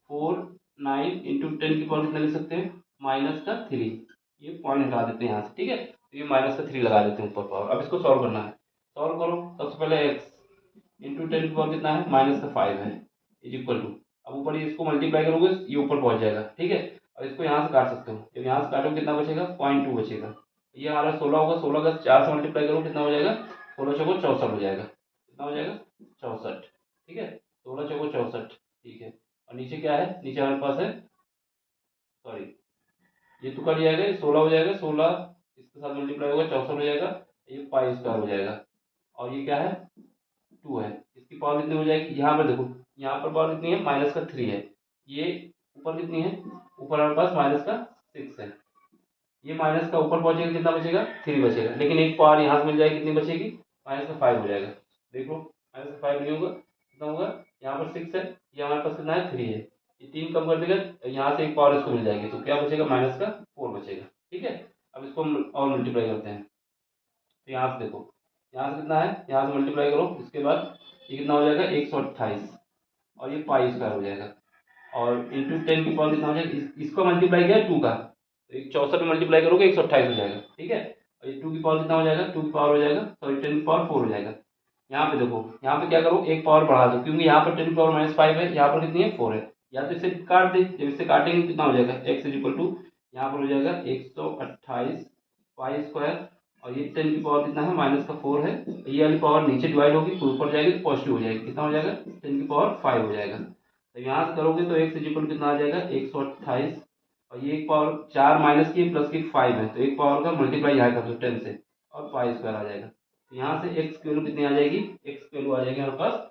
4 9 इंटू 10⁻, कितना लिख सकते हैं, -3। ये पॉइंट हटा देते हैं यहाँ से। ठीक है, तो ये -3 लगा देते हैं ऊपर पावर। अब इसको सॉल्व करना है, सॉल्व करो। सबसे पहले एक्स इंटू 10⁻, कितना है, -5 है, इज इक्वल टू, अब ऊपर ये इसको मल्टीप्लाई करोगे, ये ऊपर पहुंच जाएगा। ठीक है, और इसको यहाँ से काट सकते हो, जब यहाँ से काटोगे कितना बचेगा, 0.2 बचेगा। ये हमारा 16 होगा, 16 का 4 से मल्टीप्लाई करो, कितना हो जाएगा, 16 चौको 64 हो जाएगा। कितना हो जाएगा, 64। ठीक है, 16 चौको 64। ठीक है, और नीचे क्या है, नीचे हमारे पास है, सॉरी, ये तो कट जाएगा, ये 16 हो जाएगा, 16 इसके साथ मल्टीप्लाई होगा, 64 हो जाएगा, ये पाई स्क्वायर हो जाएगा। और ये क्या है, 2 है, इसकी पावर कितनी हो जाएगी, यहाँ पर देखो, यहाँ पर पावर कितनी है, -3 है। ये ऊपर कितनी है, ऊपर हमारे पास -6 है। ये माइनस का ऊपर पहुंचेगा, कितना बचेगा, 3 बचेगा। लेकिन एक पावर यहाँ से मिल जाएगी, कितनी बचेगी, माइनस का 5 हो जाएगा। देख लो माइनस का 5 नहीं होगा, कितना होगा, यहाँ पर 6 है, ये हमारे पास कितना है 3 है, ये 3 कम कर देगा, यहाँ से एक पावर इसको मिल जाएगी, तो क्या बचेगा, माइनस का 4 बचेगा। ठीक है, अब इसको हम और मल्टीप्लाई करते हैं, तो यहाँ से देखो, यहाँ से कितना है, यहाँ से मल्टीप्लाई करो, इसके बाद ये कितना हो जाएगा 128, और ये पाई स्क्वायर हो जाएगा, और इंटू 10 की पावर कितना हो जाएगा, इसको मल्टीप्लाई किया है 2 का, तो 64 में मल्टीप्लाई करोगे 128 हो जाएगा। ठीक है, और ये 2 की पावर कितना हो जाएगा, 2 की पावर हो जाएगा, सॉरी 10 की पावर 4 हो जाएगा। यहाँ पे देखो, यहाँ पे क्या करो, एक पावर बढ़ा दो, क्योंकि यहाँ पर 10 की पावर -5 है, यहाँ पर कितनी है 4 है, या तो इसे काट दे, जब इसे काटेंगे कितना हो जाएगा, x इक्वल टू यहाँ पर हो जाएगा 128 पाई स्क्वायर, और ये 10 की पावर कितना है, -4 है, ये वाली पावर नीचे डिवाइड होगी तो ऊपर जाएगी तो पॉजिटिव हो जाएगी, कितना हो जाएगा 10 की पावर 5 हो जाएगा। तो यहाँ से करोगे तो x इक्वल कितना आ जाएगा 128, और ये एक पावर 4 माइनस की प्लस की 5 है, तो एक पावर का मल्टीप्लाई यहाँ कर दो 10 से, और पाई स्क्वायर आ जाएगा। तो यहाँ से x की वैल्यू कितनी आ जाएगी, x की वैल्यू आ जाएगी हमारे पास,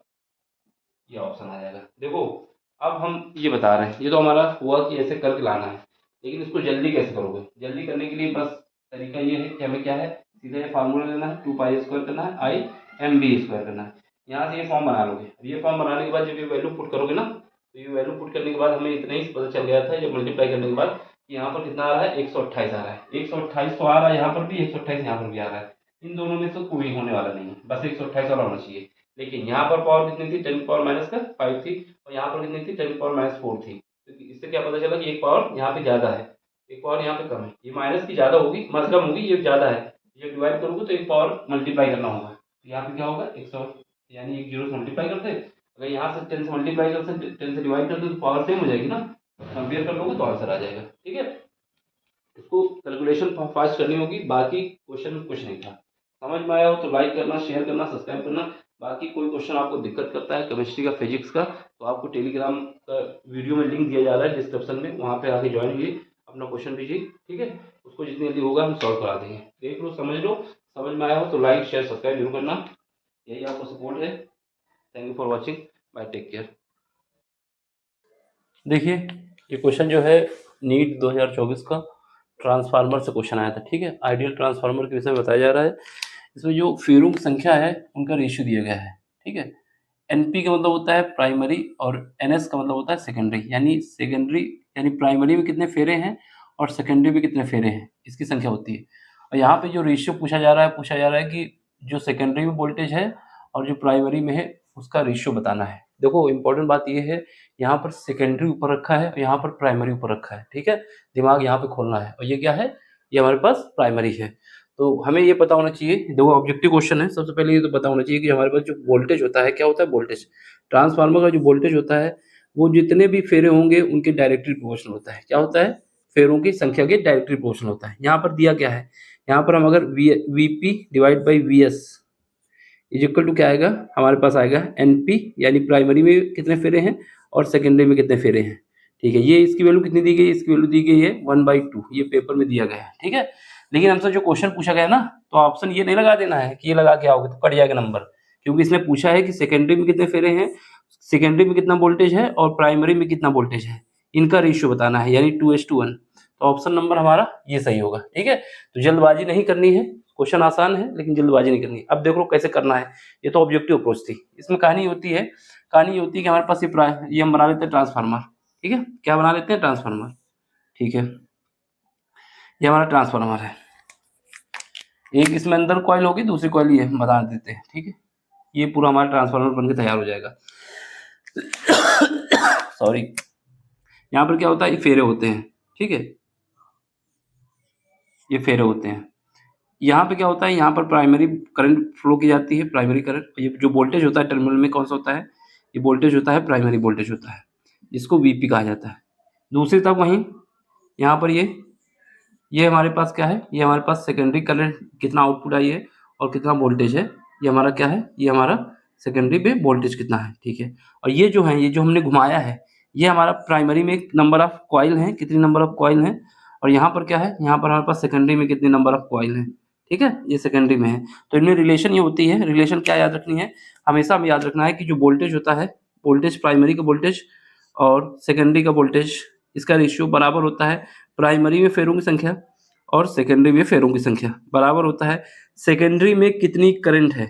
ये ऑप्शन आ जाएगा। देखो अब हम ये बता रहे हैं, ये तो हमारा हुआ कि ऐसे करके लाना है, लेकिन इसको जल्दी कैसे करोगे, जल्दी करने के लिए बस तरीका ये है कि हमें क्या है, सीधा ये फार्मूला लेना है, 2 पाई स्क्वायर करना है, आई एम बी स्क्वायर करना है, यहाँ से ये फॉर्म बना लोगे। ये फॉर्म बनाने के बाद जब ये वैल्यू पुट करोगे ना, तो ये वैल्यू पुट करने के बाद हमें इतना ही पता चल गया था, जब मल्टीप्लाई करने के बाद यहाँ पर कितना आ रहा है 128 आ रहा है, 128 तो आ रहा है यहाँ पर भी, 128 यहाँ पर भी आ रहा है, इन दोनों में से कोई होने वाला नहीं है, बस 128 वाला होना चाहिए। लेकिन यहाँ पर पावर कितनी थी, 10 की पावर माइनस का 5 थी, और यहाँ पर कितनी थी 10 की पावर -4 थी, तो इससे क्या पता चला कि एक पावर यहाँ पे ज़्यादा है, एक पावर यहाँ पे कम है, ये माइनस की ज़्यादा होगी, मतलब कम होगी, ये ज़्यादा है, जब डिवाइड करोगे तो एक पावर मल्टीप्लाई करना होगा, तो यहाँ पे क्या होगा 100, यानी एक जीरो से मल्टीप्लाई करते, अगर यहाँ से 10 से मल्टीप्लाई करते 10 से डिवाइड करते तो पावर सेम हो जाएगी ना, कंपेयर कर लोगे तो आंसर आ जाएगा। ठीक है, इसको कैलकुलेशन फास्ट करनी होगी, बाकी क्वेश्चन में कुछ नहीं था। समझ में आया हो तो लाइक करना, शेयर करना, सब्सक्राइब करना। बाकी कोई क्वेश्चन आपको दिक्कत करता है केमिस्ट्री का, फिजिक्स का, तो आपको टेलीग्राम का वीडियो में लिंक दिया जा रहा है डिस्क्रिप्शन में, वहाँ पे आके ज्वाइन कीजिए, अपना क्वेश्चन दीजिए। ठीक है, उसको जितनी जल्दी होगा हम सॉल्व करा देंगे। देख लो, समझ में आया हो तो लाइक शेयर सब्सक्राइब जरूर करना, यही आपको सपोर्ट है। Thank you for watching, bye, take care. देखिए ये क्वेश्चन जो है नीट 2024 का ट्रांसफार्मर से क्वेश्चन आया था। ठीक है, आइडियल ट्रांसफार्मर के विषय में बताया जा रहा है। इसमें जो फेरों की संख्या है उनका रेशियो दिया गया है। ठीक है, एनपी का मतलब होता है प्राइमरी, और एनएस का मतलब होता है सेकेंडरी, यानी प्राइमरी में कितने फेरे हैं और सेकेंडरी में कितने फेरे हैं, इसकी संख्या होती है। और यहाँ पे जो रेशियो पूछा जा रहा है कि जो सेकेंडरी में वोल्टेज है और जो प्राइमरी में है उसका रेशियो बताना है। देखो इंपॉर्टेंट बात ये है, यहाँ पर सेकेंडरी ऊपर रखा है और यहाँ पर प्राइमरी ऊपर रखा है। ठीक है, दिमाग यहाँ पे खोलना है, और ये क्या है, ये हमारे पास प्राइमरी है। तो हमें ये पता होना चाहिए, देखो ऑब्जेक्टिव क्वेश्चन है, सबसे पहले ये तो पता होना चाहिए कि हमारे पास जो वोल्टेज होता है, क्या होता है वोल्टेज, ट्रांसफार्मर का जो वोल्टेज होता है वो जितने भी फेरे होंगे उनके डायरेक्टली प्रोपोर्शनल होता है। क्या होता है, फेरों की संख्या के डायरेक्टली प्रोपोर्शनल होता है। यहाँ पर दिया क्या है, यहाँ पर हम अगर VP divide by V S is equal to क्या आएगा, हमारे पास आएगा एनपी, यानी प्राइमरी में कितने फेरे हैं और सेकेंडरी में कितने फेरे हैं। ठीक है, ये इसकी वैल्यू कितनी दी गई है, इसकी वैल्यू दी गई है 1/2, ये पेपर में दिया गया है। ठीक है, लेकिन हमसे जो क्वेश्चन पूछा गया ना, तो ऑप्शन ये नहीं लगा देना है कि ये लगा के आओगे तो कट जाएगा नंबर, क्योंकि इसने पूछा है कि सेकेंडरी में कितने फेरे हैं, सेकेंडरी में कितना वोल्टेज है और प्राइमरी में कितना वोल्टेज है, इनका रेशियो बताना है, यानी 2:1। तो ऑप्शन नंबर हमारा ये सही होगा। ठीक है, तो जल्दबाजी नहीं करनी है, क्वेश्चन आसान है लेकिन जल्दबाजी नहीं करनी है। अब देखो कैसे करना है, ये तो ऑब्जेक्टिव अप्रोच थी। इसमें कहानी होती है कि हमारे पास ये हम बना लेते हैं ट्रांसफार्मर। ठीक है, क्या बना लेते हैं, ट्रांसफार्मर। ठीक है, ये हमारा ट्रांसफार्मर है, एक इसमें अंदर कॉइल होगी, दूसरी कॉइल ये बता देते हैं। ठीक है, ये पूरा हमारा ट्रांसफार्मर बनके तैयार हो जाएगा। सॉरी, यहाँ पर क्या होता है, ये फेरे होते हैं। ठीक है, ये फेरे होते हैं। यहाँ पे क्या होता है, यहाँ पर प्राइमरी करंट फ्लो की जाती है, प्राइमरी करंट। ये जो वोल्टेज होता है टर्मिनल में कौन सा होता है, ये वोल्टेज होता है प्राइमरी वोल्टेज होता है, जिसको वीपी कहा जाता है। दूसरी तरफ वहीं यहाँ पर ये हमारे पास क्या है, ये हमारे पास सेकेंडरी करंट कितना आउटपुट आई है और कितना वोल्टेज है, ये हमारा क्या है, ये हमारा सेकेंडरी में वोल्टेज कितना है। ठीक है, और ये जो है, ये जो हमने घुमाया है, ये हमारा प्राइमरी में नंबर ऑफ कॉइल हैं, कितनी नंबर ऑफ कॉइल हैं, और यहाँ पर क्या है, यहाँ पर हमारे पास सेकेंडरी में कितने नंबर ऑफ कॉइल हैं। ठीक है, ये सेकेंडरी में है। तो इनमें रिलेशन ये होती है, रिलेशन क्या याद रखनी है, हमेशा हमें याद रखना है कि जो वोल्टेज होता है, वोल्टेज प्राइमरी का वोल्टेज और सेकेंडरी का वोल्टेज, इसका रेशियो बराबर होता है प्राइमरी में फेरों की संख्या और सेकेंडरी में फेरों की संख्या बराबर होता है सेकेंडरी में कितनी करंट है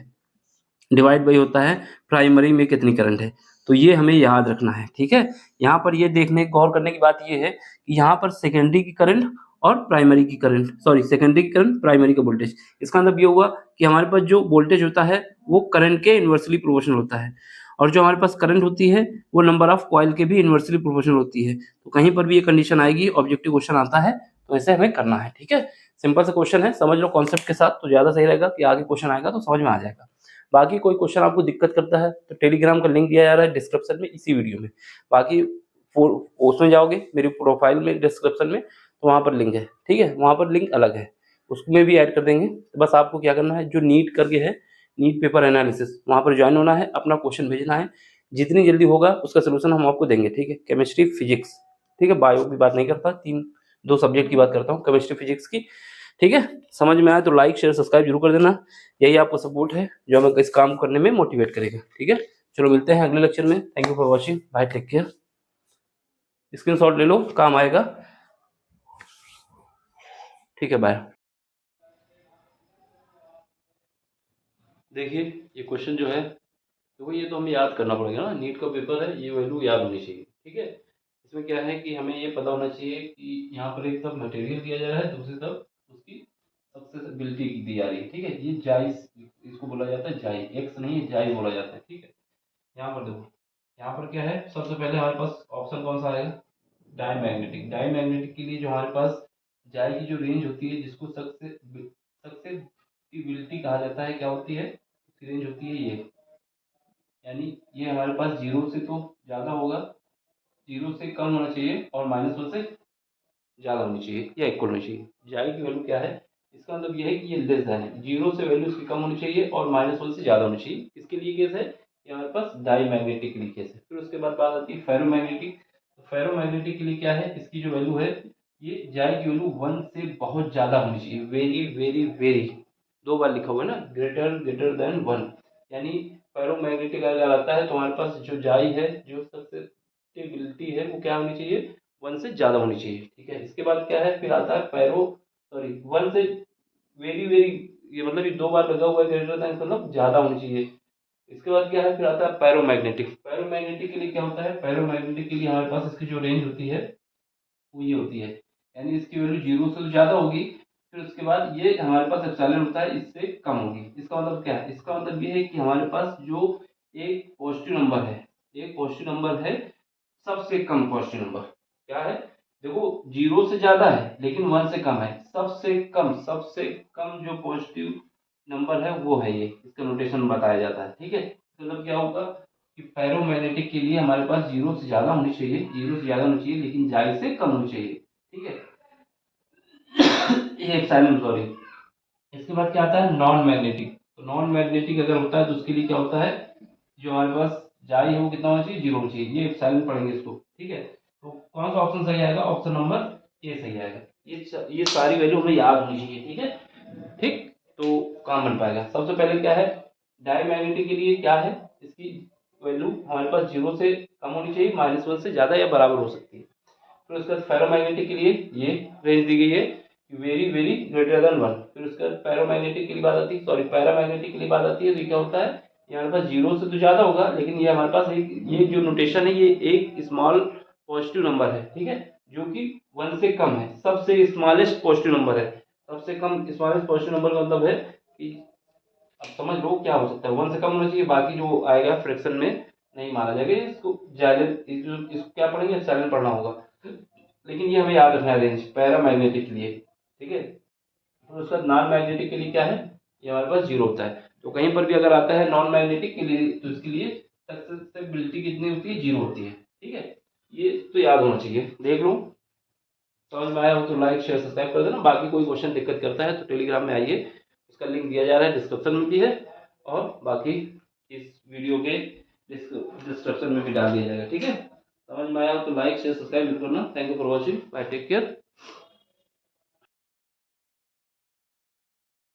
डिवाइड बाई होता है प्राइमरी में कितनी करंट है। तो ये हमें याद रखना है, ठीक है। यहाँ पर ये देखने गौर करने की बात ये है कि यहाँ पर सेकेंडरी की करंट और प्राइमरी की करंट, सॉरी सेकेंडरी की करंट प्राइमरी का वोल्टेज, इसका मतलब ये हुआ कि हमारे पास जो वोल्टेज होता है वो करंट के इन्वर्सली प्रोपोर्शनल होता है, और जो हमारे पास करंट होती है वो नंबर ऑफ कॉइल के भी इन्वर्सली प्रोपोर्शनल होती है। तो कहीं पर भी ये कंडीशन आएगी, ऑब्जेक्टिव क्वेश्चन आता है तो ऐसे हमें करना है, ठीक है। सिंपल सा क्वेश्चन है, समझ लो कॉन्सेप्ट के साथ तो ज़्यादा सही रहेगा कि आगे क्वेश्चन आएगा तो समझ में आ जाएगा। बाकी कोई क्वेश्चन आपको दिक्कत करता है तो टेलीग्राम का लिंक दिया जा रहा है डिस्क्रिप्शन में इसी वीडियो में। बाकी उसमें जाओगे मेरी प्रोफाइल में डिस्क्रिप्शन में तो वहाँ पर लिंक है, ठीक है, वहाँ पर लिंक अलग है, उसमें भी ऐड कर देंगे। तो बस आपको क्या करना है, जो नीट करके है नीट पेपर एनालिसिस, वहाँ पर ज्वाइन होना है, अपना क्वेश्चन भेजना है, जितनी जल्दी होगा उसका सोल्यूशन हम आपको देंगे, ठीक है। केमिस्ट्री फिजिक्स, ठीक है, बायो की बात नहीं करता, दो सब्जेक्ट की बात करता हूँ, केमिस्ट्री फिजिक्स की, ठीक है। समझ में आया तो लाइक शेयर सब्सक्राइब जरूर कर देना, यही आपको सपोर्ट है जो हमें इस काम करने में मोटिवेट करेगा, ठीक है। चलो मिलते हैं अगले लेक्चर में, thank you for watching, bye, take care. Screenshot ले लो, काम आएगा, ठीक है, बाय। देखिए ये क्वेश्चन जो है, देखो ये तो हमें याद करना पड़ेगा ना, नीट का पेपर है, ये वैल्यू याद होनी चाहिए, ठीक है। इसमें क्या है कि हमें ये पता होना चाहिए कि यहाँ पर एक तरफ मटेरियल दिया जा रहा है, दूसरी तरफ उसकी सक्सेसिबिलिटी दी जा रही है, ठीक है। ये जाइस इसको बोला जाता है, जाई एक्स नहीं है, जाई बोला जाता है, ठीक है। यहाँ पर देखो, यहाँ पर क्या है, सबसे पहले हमारे पास ऑप्शन कौन सा आएगा, डायमैग्नेटिक। डायमैग्नेटिक के लिए जो हमारे पास जाई की जो रेंज होती है, जिसको सक्सेसिबिलिटी कहा जाता है, क्या होती है, उसकी रेंज होती है ये, यानी ये हमारे पास जीरो से तो ज़्यादा होगा, जीरो से कम होना चाहिए और -1 से ज़्यादा होनी चाहिए या इक्वल होनी चाहिए। जाई की वैल्यू क्या है, इसका मतलब ये है कि ये लेस देन है, जीरो से वैल्यू इसकी कम होनी चाहिए और -1 से ज़्यादा होनी चाहिए। इसके लिए केस है ये हमारे पास डाईमैग्नेटिक के लिए केस है। फिर उसके बाद बात आती है फेरोमैग्नेटिक। तो फेरोमैग्नेटिक के लिए क्या है, इसकी जो वैल्यू है, ये जाई की वैल्यू 1 से बहुत ज़्यादा होनी चाहिए, वेरी वेरी वेरी, दो बार लिखा हुआ है ना, ग्रेटर ग्रेटर देन 1, यानी फेरोमैग्नेटिक अगर आता है तो हमारे पास जो जाई है, जो सस्टेबिलिटी है, वो क्या होनी चाहिए, 1 से ज़्यादा होनी चाहिए, ठीक है। इसके बाद क्या है, फिर आता है सॉरी 1 से वेरी वेरी, ये मतलब ये दो बार लगा हुआ है ग्रेटर देन, मतलब ज़्यादा होनी चाहिए। इसके बाद क्या है, फिर आता है पैरोमैग्नेटिक। पैरोमैग्नेटिक के लिए क्या होता है, पैरोमैग्नेटिक के लिए हमारे पास इसकी जो रेंज होती है वो ये होती है, यानी इसकी वैल्यू जीरो से तो ज़्यादा होगी, फिर उसके बाद ये हमारे पास एप्सिलॉन होता है, इससे कम होगी। इसका मतलब क्या है, इसका मतलब ये है कि हमारे पास जो एक पॉजिटिव नंबर है, एक पॉजिटिव नंबर है, सबसे कम पॉजिटिव नंबर क्या है, देखो जीरो से ज़्यादा है लेकिन 1 से कम है, सबसे कम जो पॉजिटिव नंबर है वो है ये, इसका नोटेशन बताया जाता है, ठीक है। मतलब क्या होगा कि फेरोमैग्नेटिक के लिए हमारे पास जीरो से ज़्यादा होनी चाहिए, जीरो से ज़्यादा होनी चाहिए लेकिन जाई से कम होनी चाहिए, ठीक है। ये एप्सिलॉन, सॉरी। इसके बाद क्या आता है, नॉन मैग्नेटिक। तो नॉन मैग्नेटिक अगर होता है तो उसके लिए क्या होता है, जो हमारे पास जाई है वो कितना होना चाहिए, जीरो होना चाहिए, ये एप्सिलॉन पढ़ेंगे इसको, ठीक है। तो कौन सा ऑप्शन सही आएगा, ऑप्शन नंबर ए सही आएगा। ये सारी वैल्यू हमें याद होनी चाहिए, ठीक है, ठीक। तो काम बन पाएगा। सबसे पहले क्या है, डायमैग्नेटिक के लिए क्या है, इसकी वैल्यू हमारे पास जीरो से कम होनी चाहिए, -1 से ज़्यादा या बराबर हो सकती है। फिर उसके बाद फेरोमैग्नेटिक के लिए ये रेंज दी गई है, वेरी वेरी ग्रेटर देन 1। फिर उसके बाद पैरामैग्नेटिक के लिए बात आती है, सॉरी पैरामैग्नेटिक के लिए बात आती है, तो ये क्या होता है, ये हमारे पास जीरो से तो ज़्यादा होगा लेकिन ये हमारे पास एक, ये जो नोटेशन है ये एक स्मॉल पॉजिटिव नंबर है, ठीक है, जो कि 1 से कम है, सबसे स्मॉलेस्ट पॉजिटिव नंबर है। सबसे कम स्मॉलेस्ट पॉजिटिव नंबर का मतलब है कि अब समझ लो क्या हो सकता है, 1 से कम होना चाहिए, बाकी जो आएगा फ्रैक्शन में नहीं माना जाएगा, इसको ज्यादा इसको क्या पढ़ेंगे, साइलेंट पढ़ना होगा, लेकिन ये हमें याद रखना है रेंज पैरामैग्नेटिक के लिए, ठीक है। तो उसका नॉन मैग्नेटिक के लिए क्या है, ये हमारे पास जीरो होता है। तो कहीं पर भी अगर आता है नॉन मैग्नेटिक के लिए तो इसके लिए सक्सेसिबिलिटी कितनी होती है, जीरो होती है, ठीक है। ये तो याद होना चाहिए, देख लो समझ में आया हो तो लाइक शेयर सब्सक्राइब कर देना। बाकी कोई क्वेश्चन दिक्कत करता है तो टेलीग्राम में आइए, उसका लिंक दिया जा रहा है डिस्क्रिप्शन में भी है, और बाकी इस वीडियो के डिस्क्रिप्शन में भी डाल दिया जाएगा, ठीक है। समझ में आया हो तो लाइक शेयर सब्सक्राइब करना। Thank you for watching, bye, take care.